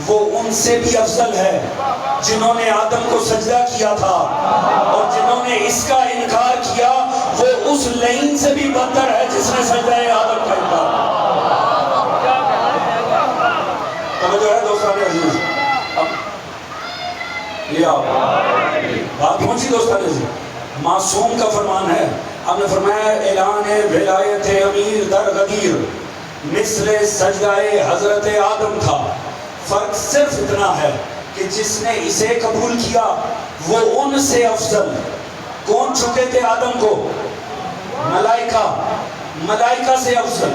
وہ ان سے بھی افضل ہے جنہوں نے آدم کو سجدہ کیا تھا، اور جنہوں نے اس کا انکار کیا وہ اس لعین سے بھی بدتر ہے جس نے سجدہ آدم کا انکار۔ توجہ ہے دوستان عزیز، یہ بات پہنچی دوستان عزیز، معصوم کا فرمان ہے، آپ نے فرمایا اعلان ولایت امیر در غدیر مثل سجدہ حضرت آدم تھا۔ فرق صرف اتنا ہے کہ جس نے اسے قبول کیا وہ ان سے افضل۔ کون چکے تھے آدم کو؟ ملائکہ، ملائکہ سے افضل،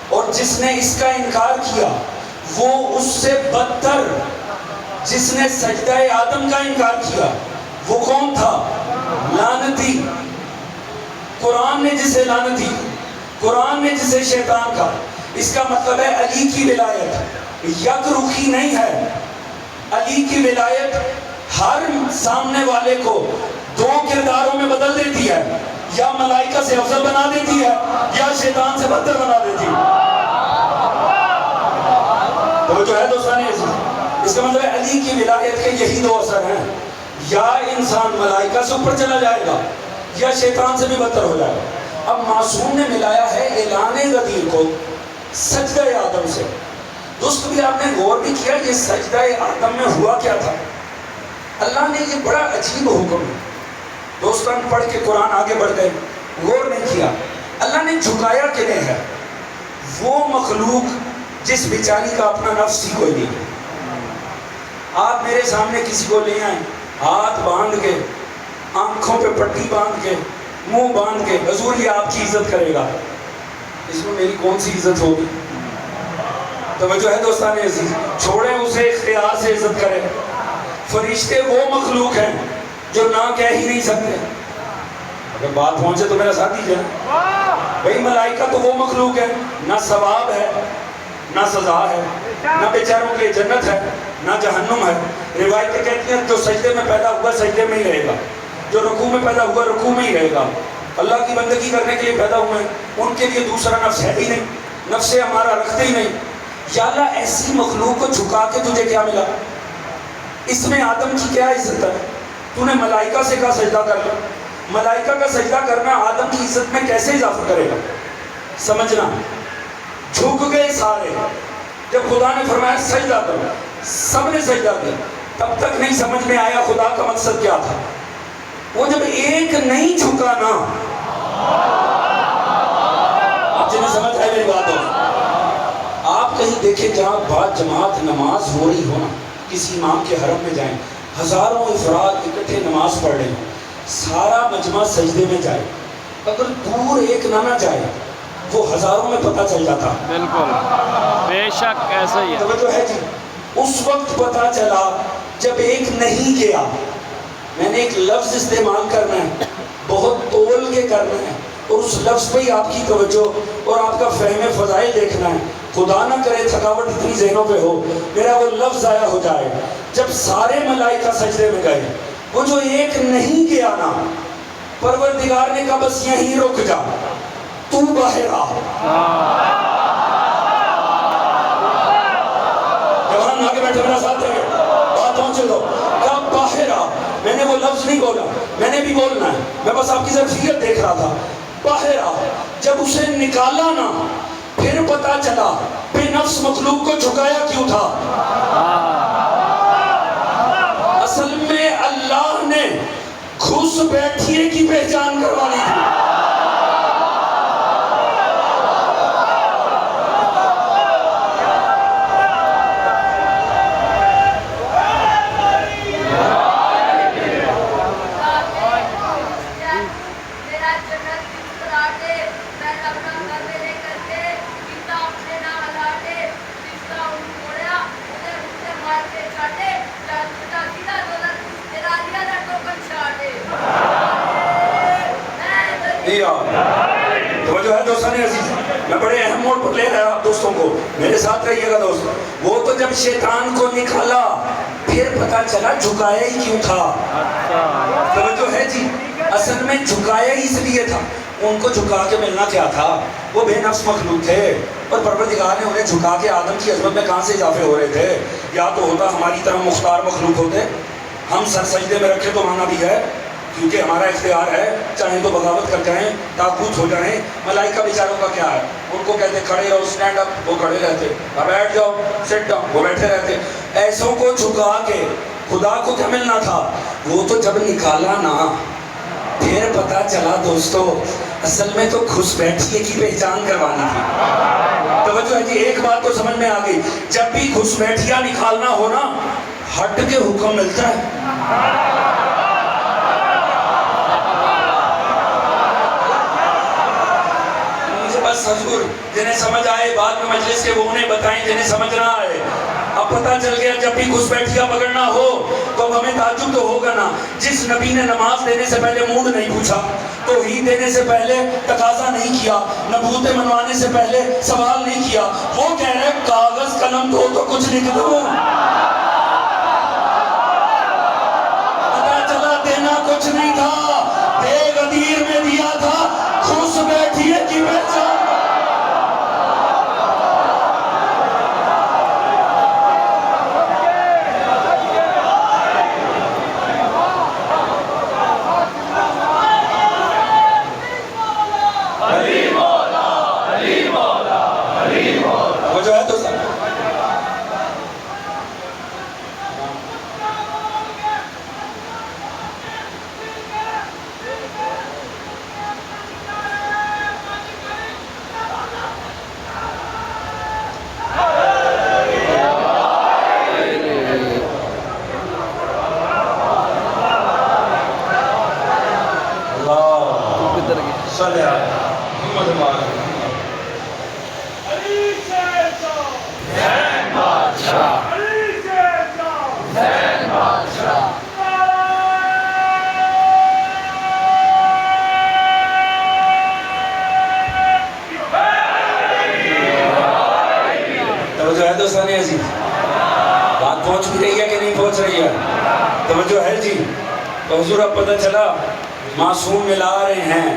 اور جس نے اس کا انکار کیا وہ اس سے بدتر، جس نے سجدہ آدم کا انکار کیا وہ کون تھا؟ لعنتی۔ قرآن نے جسے لعنتی، قرآن نے جسے شیطان کہا۔ اس کا مطلب ہے علی کی ولایت یک رخی نہیں ہے، علی کی ولایت ہر سامنے والے کو دو کرداروں میں بدل دیتی ہے، یا ملائکہ سے افضل بنا دیتی ہے یا شیطان سے بدتر بنا دیتی ہے۔ تو جو ہے دوستان عزیز، اس کا مطلب ہے علی کی ولایت کے یہی دو اثر ہیں، یا انسان ملائکہ سے اوپر چلا جائے گا یا شیطان سے بھی بدتر ہو جائے گا۔ اب معصوم نے ملایا ہے اعلان غدیر کو سجدہ آدم سے۔ دوست بھی آپ نے غور بھی کیا یہ سجدہ آدم میں ہوا کیا تھا؟ اللہ نے یہ بڑا عجیب حکم ہے، دوستان پڑھ کے قرآن آگے بڑھ گئے، غور نہیں کیا۔ اللہ نے جھکایا کنہیں ہے؟ وہ مخلوق جس بیچاری کا اپنا نفس ہی کوئی نہیں ہے۔ آپ میرے سامنے کسی کو لے آئیں، ہاتھ باندھ کے، آنکھوں پہ پٹی باندھ کے، منہ باندھ کے، حضور یہ آپ کی عزت کرے گا، اس میں میری کون سی عزت ہوگی؟ توجہ ہے دوستان عزیز، چھوڑیں اسے اختیار سے عزت کریں۔ فرشتے وہ مخلوق ہیں جو نہ کہہ ہی نہیں سکتے، اگر بات پہنچے تو میرا ساتھ دیجیے۔ بھئی ملائکہ تو وہ مخلوق ہے، نہ ثواب ہے نہ سزا ہے، نہ بیچاروں کے جنت ہے نہ جہنم ہے۔ روایتیں کہتی ہیں جو سجدے میں پیدا ہوا سجدے میں ہی رہے گا، جو رکوع میں پیدا ہوا رکوع میں ہی رہے گا۔ اللہ کی بندگی کرنے کے لیے پیدا ہوئے ہیں، ان کے لیے دوسرا نفس ہے ہی نہیں، نفس ہمارا رکھتے ہی نہیں۔ یا اللہ ایسی مخلوق کو جھکا کے تجھے کیا ملا؟ اس میں آدم کی کیا عزت ہے؟ تو نے ملائکہ سے کہا سجدہ کر لو، ملائکہ کا سجدہ کرنا آدم کی عزت میں کیسے اضافہ کرے گا؟ سمجھنا، جھک گئے سارے، جب خدا نے فرمایا سجدہ کرو سب نے سجدہ کیا، تب تک نہیں سمجھ میں آیا خدا کا مقصد کیا تھا۔ وہ جب ایک نہیں جھکا نا، آپ جنہیں سمجھ آئے میری بات ہو، آپ کہیں دیکھیں جہاں بعد جماعت نماز ہو رہی ہو نا، کسی امام کے حرم میں جائیں، ہزاروں افراد اکٹھے نماز پڑھ رہے ہوں، سارا مجمع سجدے میں جائے، اگر دور ایک نہ جائے وہ ہزاروں میں پتہ چل جاتا۔ بالکل بے شک ایسا ہی ہے۔ توجہ ہے جی، اس وقت پتہ چلا جب ایک نہیں گیا۔ میں نے ایک لفظ استعمال کرنا ہے، بہت تول کے کرنا ہے، اور اس لفظ پہ ہی آپ کی توجہ اور آپ کا فہم فضائل دیکھنا ہے۔ خدا نہ کرے تھکاوٹ اتنی ذہنوں پہ ہو میرا وہ لفظ ضائع ہو جائے۔ جب سارے ملائکہ سجدے میں گئے، وہ جو ایک نہیں گیا نا، پروردگار نے کہا بس یہیں رک جا، تو باہر آ۔ جوان آگے بیٹھے میرا ساتھ رہے، بات پہنچے دو، کہا باہر آ۔ میں نے وہ لفظ نہیں بولا، میں نے بھی بولنا ہے، میں بس آپ کی ظرفیت دیکھ رہا تھا۔ باہر آ، جب اسے نکالا نا پھر پتا چلا بے نفس مخلوق کو جھکایا کیوں تھا۔ اصل میں اللہ نے گھس بیٹھیے کی پہچان کروانی تھی۔ توجہ ہے دوستان عزیز، میں بڑے اہم موڑ پر لے رہا آپ دوستوں کو، میرے ساتھ رہیے گا دوست۔ وہ تو جب شیطان کو نکالا پھر پتا چلا جھکایا ہی کیوں تھا۔ توجہ ہے جی، اصل میں جھکایا ہی اس لیے تھا، ان کو جھکا کے ملنا کیا تھا؟ وہ بے نفس مخلوق تھے اور پروردگار نے انہیں جھکا کے آدم کی عظمت میں کہاں سے اضافے ہو رہے تھے؟ یا تو ہوتا ہماری طرح مختار مخلوق ہوتے، ہم سر سجدے میں رکھے تو مانا بھی ہے کیونکہ ہمارا اختیار ہے، چاہیں تو بغاوت کر جائیں، تاغوت ہو جائیں۔ ملائکہ بیچاروں کا کیا ہے؟ ان کو کہتے کھڑے رہو، سٹینڈ اپ، وہ کھڑے رہتے، بیٹھ جاؤ، سٹ ڈاؤن، وہ بیٹھے رہتے۔ ایسوں کو جھکا کے خدا کو کیا ملنا تھا؟ وہ تو جب نکالا نا پھر پتا چلا دوستو اصل میں تو گھس بیٹھیے کی پہچان کروانی تھی۔ توجہ ہے جی، ایک بات تو سمجھ میں آ گئی، جب بھی گھس بیٹھیا نکالنا ہو نا ہٹ کے حکم ملتا ہے۔ بس حضور جنہیں سمجھ آئے بعد میں مجلس کے وہ انہیں بتائیں جنہیں سمجھ نہ آئے۔ اب پتہ چل گیا جب بھی گھس بیٹھیا پکڑنا ہو تو اب ہمیں تعجب تو ہوگا نا، جس نبی نے نماز دینے سے پہلے موڈ نہیں پوچھا، توحید دینے سے پہلے تقاضا نہیں کیا، نبوت منوانے سے پہلے سوال نہیں کیا، وہ کہہ رہے کاغذ قلم دو تو کچھ لکھ دو۔ پتہ چلا دینا کچھ نہیں تھا، بے غدیر میں دیا تھا، گھس بیٹھیے کی پہچان۔ پہنچ بھی رہی ہے کہ نہیں پہنچ رہی ہے؟ توجہ ہے جی؟ تو حضور اب پتہ چلا معصوم ملا رہے ہیں،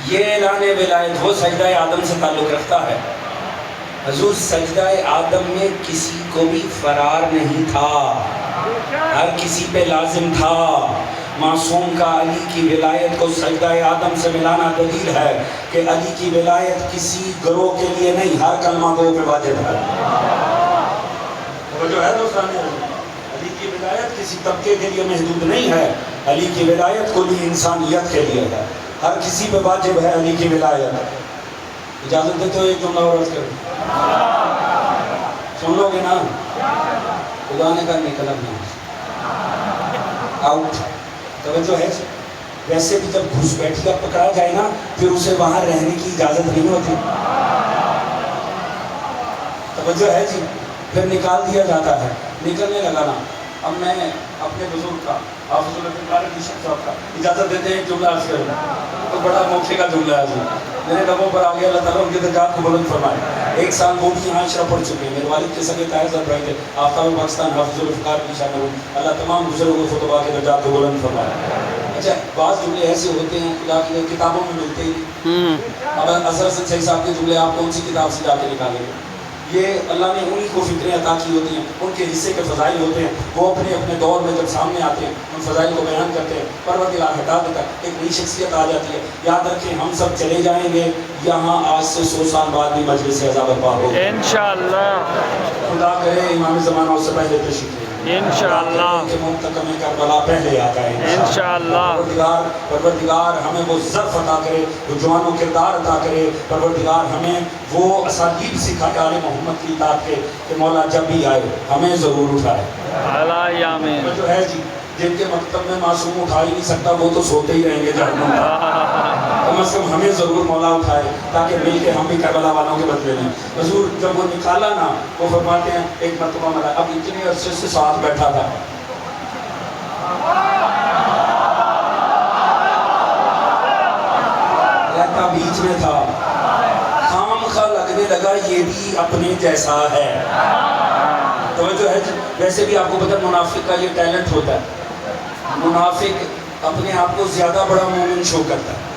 یہ اعلان ولایت وہ سجدہ آدم سے تعلق رکھتا ہے۔ حضور سجدہ آدم میں کسی کو بھی فرار نہیں تھا، ہر کسی پہ لازم تھا۔ معصوم کا علی کی ولایت کو سجدہ آدم سے ملانا دلیل ہے کہ علی کی ولایت کسی گروہ کے لیے نہیں، ہر کلمہ گو پہ واجب ہے۔ جو ہے دوستان، علی کی ولایت کسی طبقے کے لیے محدود نہیں ہے، علی کی ولایت کلی انسانیت کے لیے ہے، ہر کسی پہ واجب ہے علی کی ولایت۔ اجازت دیتے ہو ایک جملہ اور عرض کروں؟ سن لو گے نا؟ خدا نے کہا نکل اپنا آؤٹ۔ توجہ ہے؟ ویسے بھی جب گھس بیٹھی کا پکڑا جائے نا پھر اسے وہاں رہنے کی اجازت نہیں ہوتی۔ توجہ ہے جی؟ پھر نکال دیا جاتا ہے۔ نکلنے لگا نا، اب میں اپنے بزرگ کا حافظ الفقار اشرف صاحب کا اجازت دیتے ہیں ایک جملہ عرض کروں، تو بڑا موقع کا جملہ ہے جی، میرے لبوں پر آگے اللہ تعالیٰ ان کے درجات کو بلند فرمائے۔ ایک سال وہ بھی یہاں اشرف پڑھ چکے ہیں، میرے والد کے سگے طاہر صاحب رہے تھے، آفتاب پاکستان حافظ الفقار کی شان، اللہ تمام گزرے ہوئے خطباء کے درجات کو بلند فرمائے۔ اچھا، بعض جملے ایسے ہوتے ہیں خدا کی کتابوں میں ملتے ہی، اب اظہر حسن صحیح صاحب کے جملے آپ کون سی کتاب سے جا کے نکالیں گے؟ یہ اللہ نے انہی کو فکریں عطا کی ہوتی ہیں، ان کے حصے کے فضائل ہوتے ہیں، وہ اپنے اپنے دور میں جب سامنے آتے ہیں ان فضائل کو بیان کرتے ہیں، پروردگار ہٹا دیتا ہے، ایک نئی شخصیت آ جاتی ہے۔ یاد رکھیں ہم سب چلے جائیں گے، یہاں آج سے 100 سال بعد بھی مجلس عزا برپا ہوگی انشاءاللہ۔ خدا کرے امام زمانہ اس سے پہلے تشریف لے انشاءاللہ، کہ منتقم کربلا پہلے آتا ہے انشاءاللہ۔ پروردگار ہمیں وہ ظرف عطا کرے، وہ جوان و کردار عطا کرے، پروردگار ہمیں وہ اسالیب سکھائے آل محمد کی اطاعت کے، کہ مولا جب بھی آئے ہمیں ضرور اٹھائے۔ آمین۔ جو ہے جی، جن کے مکتب میں معصوم اٹھا ہی نہیں سکتا وہ تو سوتے ہی رہیں گے جہنم میں، کم از کم ہمیں ضرور مولا اٹھائے تاکہ مل کے ہم بھی کربلا والوں کے بدلے لیں۔ حضور جب وہ نکالا نا، وہ فرماتے ہیں ایک مرتبہ ملا، اب اتنے عرصے سے ساتھ بیٹھا تھا، رہتا بیچ میں تھا، خام خواہ لگنے لگا یہ بھی اپنے جیسا ہے۔ توجہ ہے، ویسے بھی آپ کو پتہ منافق کا یہ ٹیلنٹ ہوتا ہے، منافق اپنے آپ کو زیادہ بڑا مومن شو کرتا ہے۔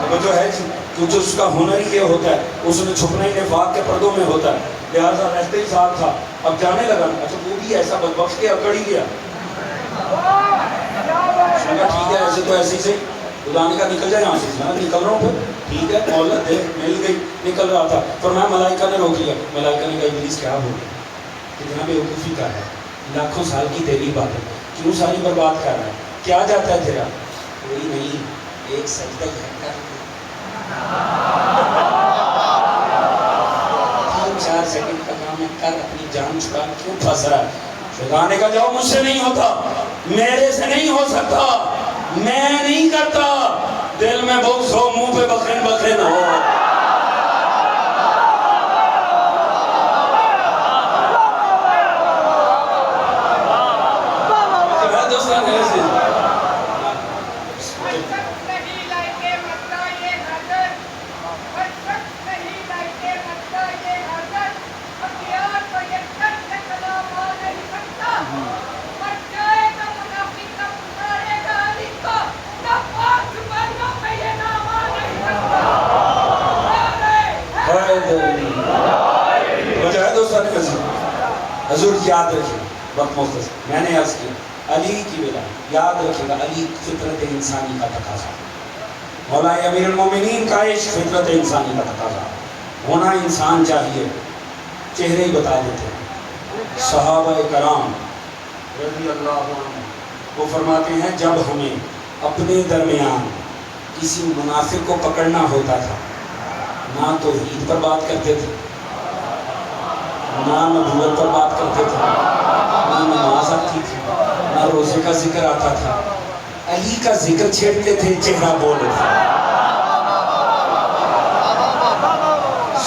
توجہ ہے جی، کیونکہ اس کا ہنر ہی یہ ہوتا ہے، اس نے چھپنا ہی نفاق کے پردوں میں ہوتا ہے، لہٰذا رہتے ہی ساتھ تھا، اب جانے لگا، اچھا وہ بھی ایسا بدبخت کے اکڑ ہی گیا، ٹھیک ہے ایسے تو ایسے ہی سے خدا نے کہا نکل جائے یہاں سے، میں نکل رہا ہوں پھر، ٹھیک ہے مہلت دے، مل گئی، نکل رہا تھا، فرمایا ملائکہ نے روک لیا، ملائکہ نے کہا ابلیس کیا ہو گیا، کتنا بے وقوفی کا ہے، لاکھوں سال کی تیری بات ہے، کیوں ساری برباد کر رہا ہے، کیا جاتا ہے تیرا؟ کوئی نہیں، ایک سجدہ کر 3-4 سیکنڈ کا کام ہے، کر اپنی جان چھڑا، کیوں پھنس رہا ہے؟ شیطان نے کہا جاؤ، مجھ سے نہیں ہوتا، میرے سے نہیں ہو سکتا، میں نہیں کرتا، دل میں بغض ہو، منہ پہ بخن بخن ہو۔ حضور یاد رکھیں، وقت مختصر، میں نے عرض کیا علی کی ولایت یاد رکھے گا، علی فطرت انسانی کا تقاضا، مولا امیر المومنین کا عشق فطرت انسانی کا تقاضا، ہونا انسان چاہیے، چہرے ہی بتا دیتے ہیں۔ صحابہ کرام رضی اللہ عنہ وہ فرماتے ہیں جب ہمیں اپنے درمیان کسی منافق کو پکڑنا ہوتا تھا، نہ توحید پر بات کرتے تھے، نہ نبوت پر بات کرتے تھے، نہ نماز آتی تھی، نہ روزے کا ذکر آتا تھا، علی کا ذکر چھیڑتے تھے، چہرہ بولتے تھے۔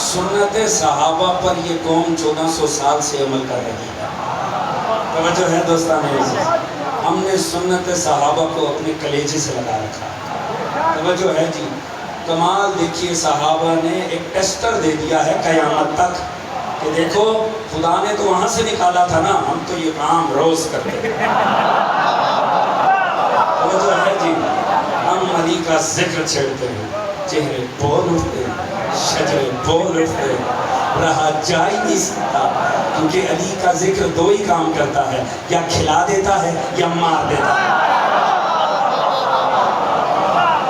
سنت صحابہ پر یہ قوم 1400 سال سے عمل کر رہی ہے۔ توجہ ہے دوستان عزیز، ہم نے سنت صحابہ کو اپنے کلیجے سے لگا رکھا۔ توجہ ہے جی، کمال دیکھیے، صحابہ نے ایک ٹیسٹر دے دیا ہے قیامت تک، کہ دیکھو خدا نے تو وہاں سے نکالا تھا نا، ہم تو یہ کام روز کرتے ہیں۔ وہ جو ہے جی، ہم علی کا ذکر چھیڑتے ہیں، چہرے بول اٹھتے ہیں، شجرے بول اٹھتے ہیں، رہا جا ہی نہیں سکتا، کیونکہ علی کا ذکر دو ہی کام کرتا ہے، یا کھلا دیتا ہے یا مار دیتا ہے۔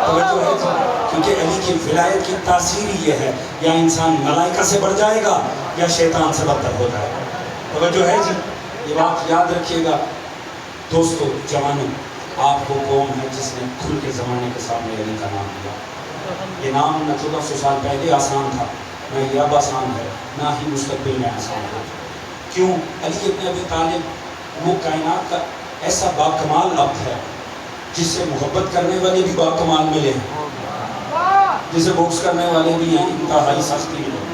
توجہ ہے جی، کیونکہ علی کی ولایت کی تاثیر ہی یہ ہے، یا انسان ملائکہ سے بڑھ جائے گا یا شیطان سے بدتر ہو جائے گا۔ توجہ ہے جی، یہ بات یاد رکھیے گا دوستو، جوانوں، آپ کو قوم ہے جس نے کھل کے زمانے کے سامنے علی کا نام دیا۔ یہ نام نہ 1400 سال پہلے آسان تھا، نہ یہ اب آسان ہے، نہ ہی مستقبل میں آسان ہے۔ کیوں؟ علی ابن ابی طالب وہ کائنات کا ایسا باکمال عبد ہے جس سے محبت کرنے والے بھی باکمال ملے ہیں، جسے بغض کرنے والے بھی ہیں انتہائی سختی ملے۔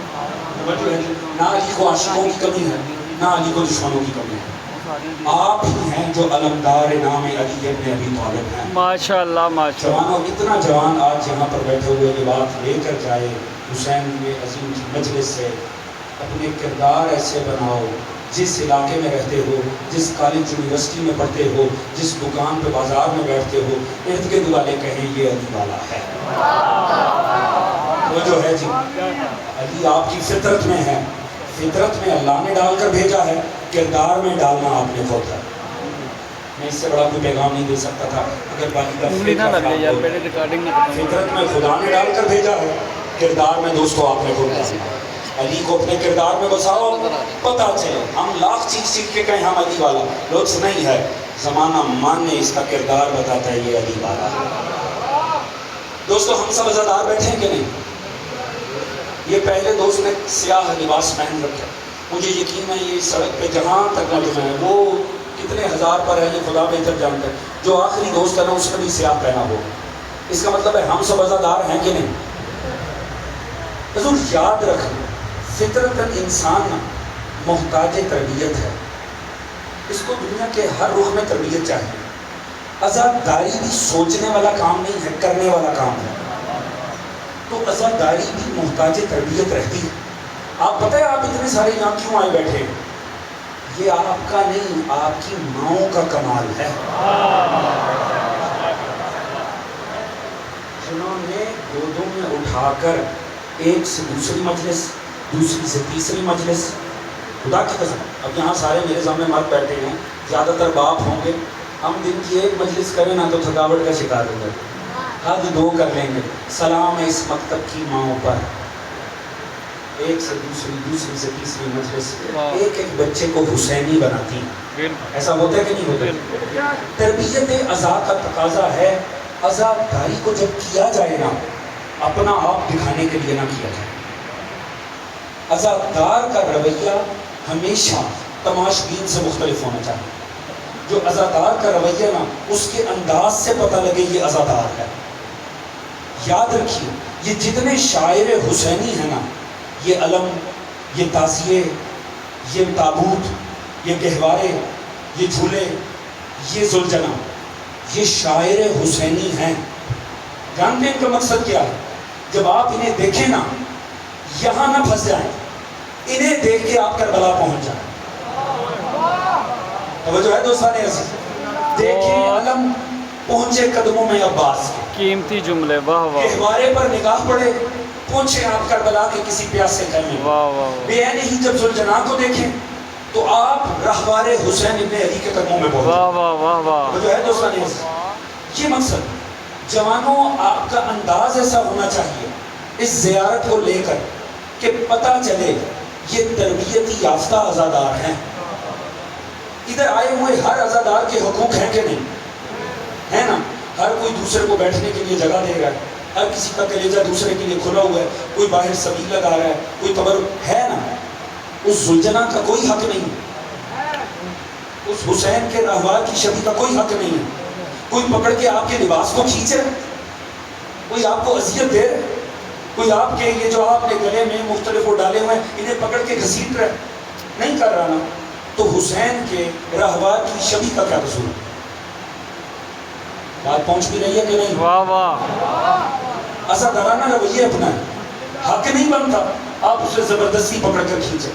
نہ علی کو عاشقوں کی کمی ہے، نہ علی کو دشمنوں کی کمی ہے۔ آپ ہی ہیں جو علمدار نام علی ابن ابی طالب ہیں۔ ماشاءاللہ ماشاءاللہ۔ جوانوں، اتنا جوان آج یہاں پر بیٹھے ہوئے یہ بات لے کر جائے حسین کے عظیم کی مجلس سے، اپنے کردار ایسے بناؤ، جس علاقے میں رہتے ہو، جس کالج یونیورسٹی میں پڑھتے ہو، جس دکان پہ بازار میں بیٹھتے ہو، ارد گرد والے کہیں یہ علی والا ہے۔ وہ جو ہے جی، علی آپ کی فطرت میں ہے، فطرت میں اللہ نے ڈال کر بھیجا ہے، کردار میں ڈالنا آپ نے خود ہے۔ میں اس سے بڑا کوئی پیغام نہیں دے سکتا تھا اگر باقی کا فطرت میں خدا نے ڈال کر بھیجا ہے، کردار میں دوستو آپ نے خود ڈالا۔ علی کو اپنے کردار میں بساؤ، پتہ چلے ہم لاکھ چیز سیکھ کے کہیں ہم علی والا، لطف نہیں ہے، زمانہ ماننے اس کا کردار بتاتا ہے یہ علی والا ہے۔ دوستو، ہم سب عزادار بیٹھے ہیں کہ نہیں؟ یہ پہلے دوست نے سیاہ لباس پہن رکھا، مجھے یقین ہے یہ سڑک پہ جہاں تک نظر ہے وہ کتنے ہزار پر ہے، یہ خدا بہتر جانتا ہے، جو آخری دوست ہے نا اس نے بھی سیاہ پہنا ہو، اس کا مطلب ہے ہم سب عزادار ہیں کہ نہیں؟ حضور یاد رکھیں، فطرتاً انسان محتاج تربیت ہے، اس کو دنیا کے ہر رخ میں تربیت چاہیے۔ عزاداری بھی سوچنے والا کام نہیں ہے، کرنے والا کام ہے، تو عزاداری بھی محتاج تربیت رہتی ہے۔ آپ پتہ ہے آپ اتنے سارے یہاں کیوں آئے بیٹھے ہیں؟ یہ آپ کا نہیں، آپ کی ماؤں کا کمال ہے، جنہوں نے گودوں میں اٹھا کر ایک سے دوسری مجلس، دوسری سے تیسری مجلس، خدا کی قسم، اب یہاں سارے میرے سامنے مرد بیٹھے ہیں، زیادہ تر باپ ہوں گے، ہم دن کی ایک مجلس کریں نا تو تھکاوٹ کا شکار ہو جائے، حد دو کر لیں گے۔ سلام ہے اس مکتب کی ماؤں پر، ایک سے دوسری، دوسری سے تیسری مجلس ایک ایک بچے کو حسینی بناتی ہیں۔ ایسا ہوتا ہے کہ نہیں ہوتا؟ تربیت عزا کا تقاضا ہے، عزاداری کو جب کیا جائے نا، اپنا آپ دکھانے کے لیے نہ کیا جائے۔ عزادار کا رویہ ہمیشہ تماشبین سے مختلف ہونا چاہیے۔ جو عزادار کا رویہ نا، اس کے انداز سے پتہ لگے یہ عزادار ہے۔ یاد رکھیے، یہ جتنے شاعر حسینی ہیں نا، یہ علم، یہ تعزیے، یہ تابوت، یہ گہوارے، یہ جھولے، یہ ذوالجناح، یہ شاعر حسینی ہیں۔ جانتے ہیں ان کا مقصد کیا ہے؟ جب آپ انہیں دیکھیں نا، یہاں نہ پھنس جائیں، انہیں دیکھ کے آپ کربلا پہنچ جائیں۔ توجہ ہے دوستان عزیز؟ دیکھیں علم، پہنچے قدموں میں عباس کے، قیمتی جملے، واہ واہ، گہوارے پر نگاہ پڑے، پہنچے آپ کربلا کے کسی پیاسے خیمے، واہ واہ، بے عینی ہی جب ذوالجناح کو دیکھیں تو آپ رہوار حسین ابن علی کے قدموں میں پہنچے۔ واہ واہ واہ واہ، توجہ ہے دوستان عزیز؟ یہ مقصد، جوانوں آپ کا انداز ایسا ہونا چاہیے اس زیارت کو لے کر کہ پتہ چلے یہ تربیتی یافتہ عزادار ہیں۔ ادھر آئے ہوئے ہر عزادار کے حقوق ہیں کہ نہیں؟ ہے نا؟ ہر کوئی دوسرے کو بیٹھنے کے لیے جگہ دے رہا ہے، ہر کسی کا کلیجہ دوسرے کے لیے کھلا ہوا ہے، کوئی باہر سبیل لگا رہا ہے، کوئی تبرک ہے نا؟ اس ذوالجناح کا کوئی حق نہیں، اس حسین کے رہوار کی شبی کا کوئی حق نہیں ہے۔ کوئی پکڑ کے آپ کے لباس کو کھینچ رہا ہے، کوئی آپ کو اذیت دے رہا ہے، کوئی آپ کے یہ جو آپ نے گلے میں مختلف وہ ڈالے ہوئے ہیں انہیں پکڑ کے گھسیٹ رہا ہے، نہیں کر رہا نا؟ تو حسین کے رہوار کی شبی کا کیا قصور ہے؟ بات پہنچ بھی رہی ہے کہ نہیں؟ واہ واہ، عزادارانہ رویہ اپنا ہے، حق نہیں بنتا آپ اسے زبردستی پکڑ کر کھینچیں۔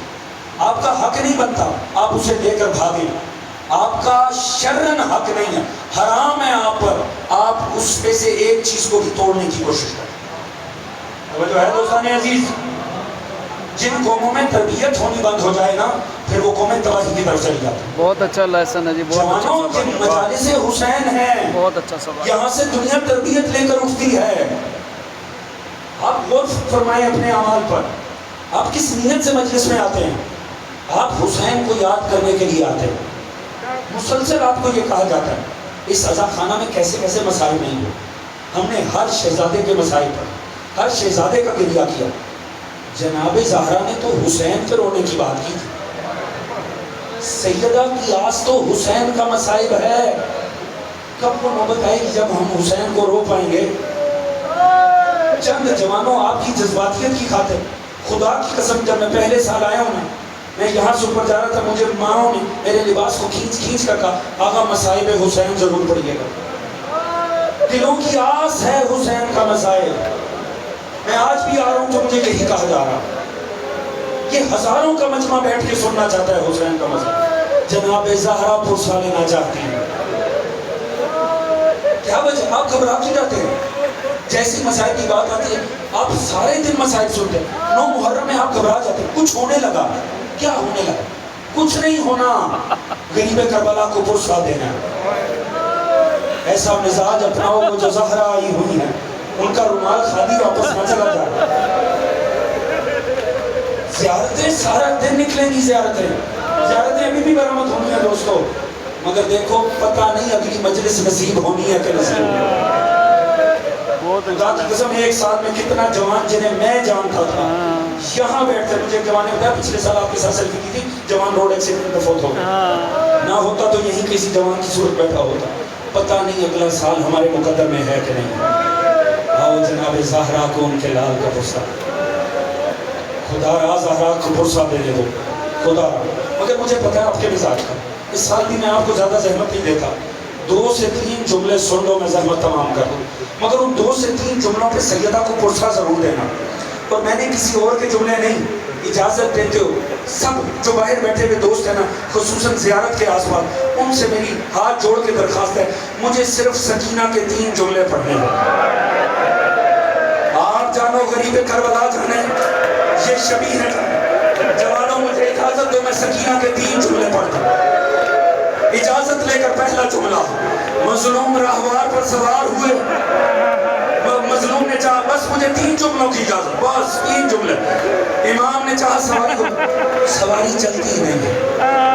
آپ کا حق نہیں بنتا آپ اسے لے کر بھاگیں، آپ کا شرن حق نہیں ہے، حرام ہے آپ پر، آپ اس میں سے ایک چیز کو بھی توڑنے کی کوشش کریں۔ توجہ ہے دوستان عزیز؟ جن قوموں میں تربیت ہونی بند ہو جائے نا، پھر وہ قومیں تباہی کی طرف چلی جاتی ہیں۔ بہت اچھا لیسن ہے جی، بہت اچھا جوانوں جن سبق ہے، مجالس حسین ہیں، بہت اچھا سبق ہے۔ یہاں سے دنیا تربیت لے کر اٹھتی ہے۔ آپ غور فرمائیں اپنے اعمال پر، آپ کس نیت سے مجلس میں آتے ہیں؟ آپ حسین کو یاد کرنے کے لیے آتے ہیں۔ مسلسل آپ کو یہ کہا جاتا ہے اس عزا خانہ میں کیسے کیسے مسائل نہیں ہو۔ ہم نے ہر شہزادے کے مسائل پر، ہر شہزادے کا گریہ کیا۔ جناب زہرا نے تو حسین پہ رونے کی بات کی تھی۔ سیدہ کی آس تو حسین کا مسائل ہے۔ کب وہ نوبت آئے گی جب ہم حسین کو رو پائیں گے؟ چند جوانوں آپ کی جذباتیت کی خاطر، خدا کی قسم جب میں پہلے سال آیا ہوں میں یہاں سے اوپر جا رہا تھا، مجھے ماں نے میرے لباس کو کھینچ کھینچ کر کہا آقا مصائب حسین ضرور پڑھیے گا۔ دلوں کی آس ہے حسین کا مسائل۔ میں آج بھی آ رہا ہوں تو مجھے یہی کہا جا رہا، یہ ہزاروں کا مجمع بیٹھ کے سننا چاہتا ہے حسین کا مسائل۔ جناب زہرا پرسا لینا چاہتی ہیں۔ کیا وجہ؟ آپ گھبرا کیوں جاتے ہیں؟ جیسی مسائل کی بات آتی ہے آپ سارے دن مسائل سنتے ہیں، 9 محرم میں آپ گھبرا جاتے ہیں، کچھ ہونے لگا۔ کیا ہونے لگا؟ کچھ نہیں ہونا، غریب کربلا کو پرسا دینا۔ ایسا مزاج اپناؤ وہ جو زہرا آئی ہوئی ہے، ان کا رومال خالی واپس نہ چلا جائے۔ زیارتیں سارا دن نکلیں گی، زیارتیں ابھی بھی برآمد ہونی ہیں دوستو، مگر دیکھو پتہ نہیں اگلی مجلس نصیب ہونی ہے کہ نصیب ہونی ہے۔ خدا کی قسم ایک سال میں کتنا جوان جنہیں میں جانتا تھا یہاں بیٹھتے، مجھے جوان نے بتایا پچھلے سال آپ کے ساتھ سیلفی کی تھی، جوان روڈ ایکسیڈنٹ میں فوت ہو گیا، نہ ہوتا تو یہیں کسی جوان کی صورت بیٹھا ہوتا۔ پتہ نہیں اگلا سال ہمارے مقدر میں ہے کہ نہیں۔ آؤ جناب زہرا کو ان کے لال کا پرسا، خدا را زہرا کو پرسا دینے دو خدا را۔ مگر مجھے پتہ ہے آپ کے مزاج کا، اس سال بھی میں آپ کو زیادہ زحمت نہیں دیتا، 2 سے 3 جملے سن لو، میں زحمت تمام کر دوں، مگر ان 2 سے 3 جملوں پہ سیدہ کو پرسا ضرور دینا۔ اور میں نے کسی اور کے جملے نہیں، اجازت دیتے ہو سب جو باہر بیٹھے ہوئے دوست ہیں نا، خصوصاً زیارت کے آس پاس، ان سے میری ہاتھ جوڑ کے درخواست ہے، مجھے صرف سکینہ کے 3 جملے پڑھنے ہیں۔ آپ جانو غریب کربلا جانے، یہ شبیہ ہے۔ جوانوں مجھے اجازت دو میں سکینہ کے 3 جملے پڑھ دوں۔ اجازت لے کر پہلا جملہ، مظلوم راہوار پر سوار ہوئے، مظلوم نے چاہا بس مجھے 3 جملوں کی اجازت، بس 3 جملے۔ امام نے چاہا سواری کو، سواری چلتی نہیں ہے،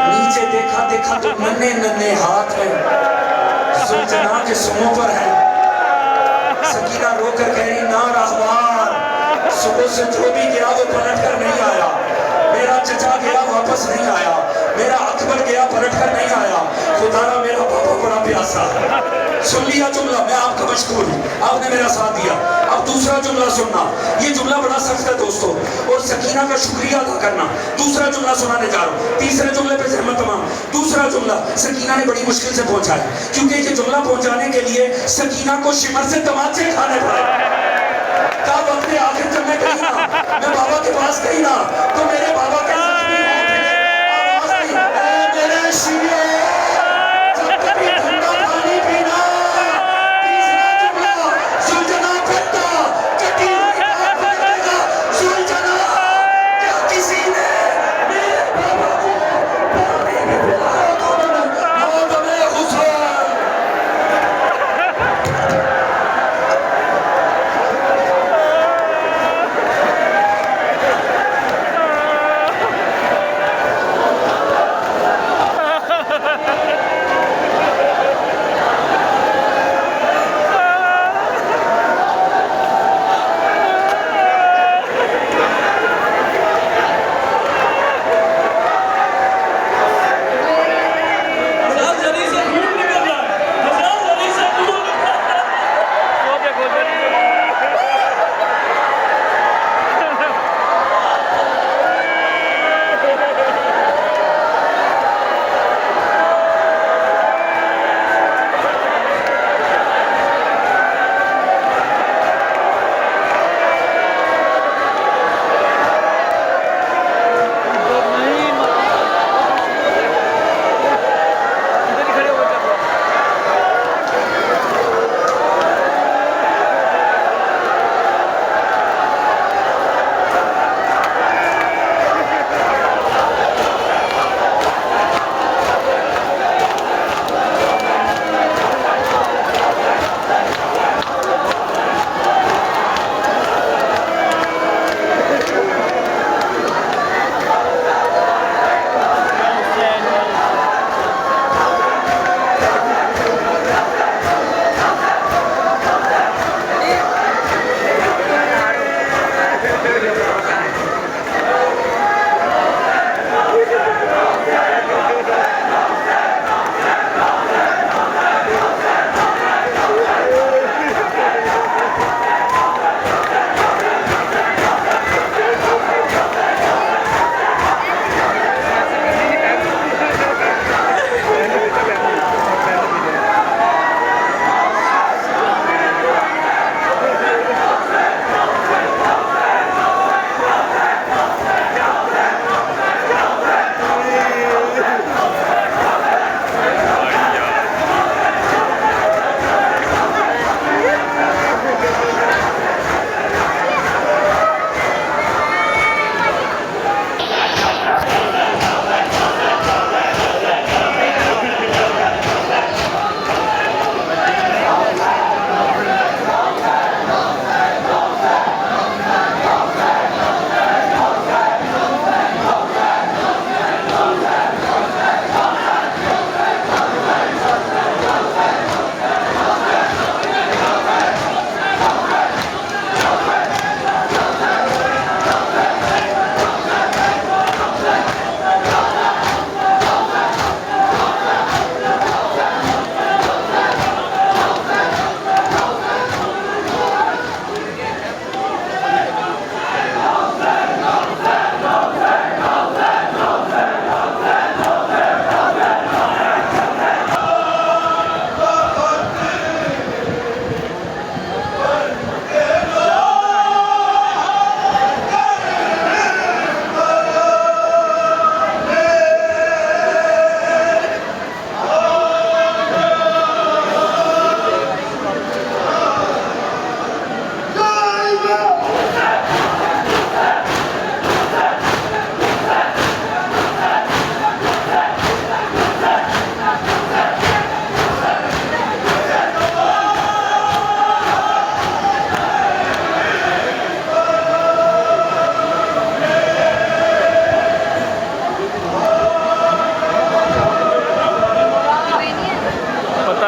نیچے دیکھا دیکھا تو ننھے ننھے ہاتھ ہیں، زلجنا کے سموں پر ہیں۔ سکینہ رو کر کہہ رہی نا راہوار، صبح سے جو بھی گیا وہ پلٹ کر نہیں آیا، میرا چچا گیا واپس نہیں آیا، میرا اکبر گیا پلٹ کر نہیں آیا، خدا را میرا پاپا بڑا پیاسا۔ سن لیا جملہ، میں آپ کا مشکور ہوں، آپ نے میرا ساتھ دیا۔ اب دوسرا جملہ سننا، یہ جملہ بڑا سخت ہے دوستو، اور سکینہ کا شکریہ ادا کرنا۔ دوسرا جملہ سنانے جا رہا ہوں، تیسرے جملے پہ زحمت تمام۔ دوسرا جملہ سکینہ نے بڑی مشکل سے پہنچا ہے، کیونکہ یہ جملہ پہنچانے کے لیے سکینہ کو شمر سے تماچے کھانے پڑے۔ کہا وقت آخر جب میں گئی نا، میں بابا کے پاس گئی نا، تو میرے بابا کے زخمی ہاتھ میں آواز دی، اے میرے شیعہ جب کبھی ٹھنڈا پانی پینا۔ تیسرا جملہ زلجنا پھٹا کٹی ہوئی بات پکڑے گا، زلجنا کیا کسی نے میرے بابا کو پانی بھی پلایا تو موت میں حسین۔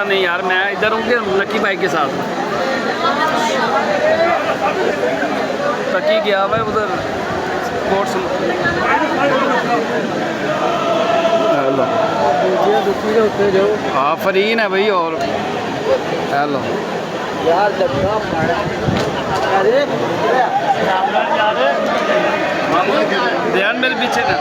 نہیں یار میں ادھر ہوں گے لکی بھائی کے ساتھ. لکی گیا ہوا ہے ادھر اسپورٹس. آفرین ہے بھائی. اور ہیلو دھیان میرے پیچھے تھا.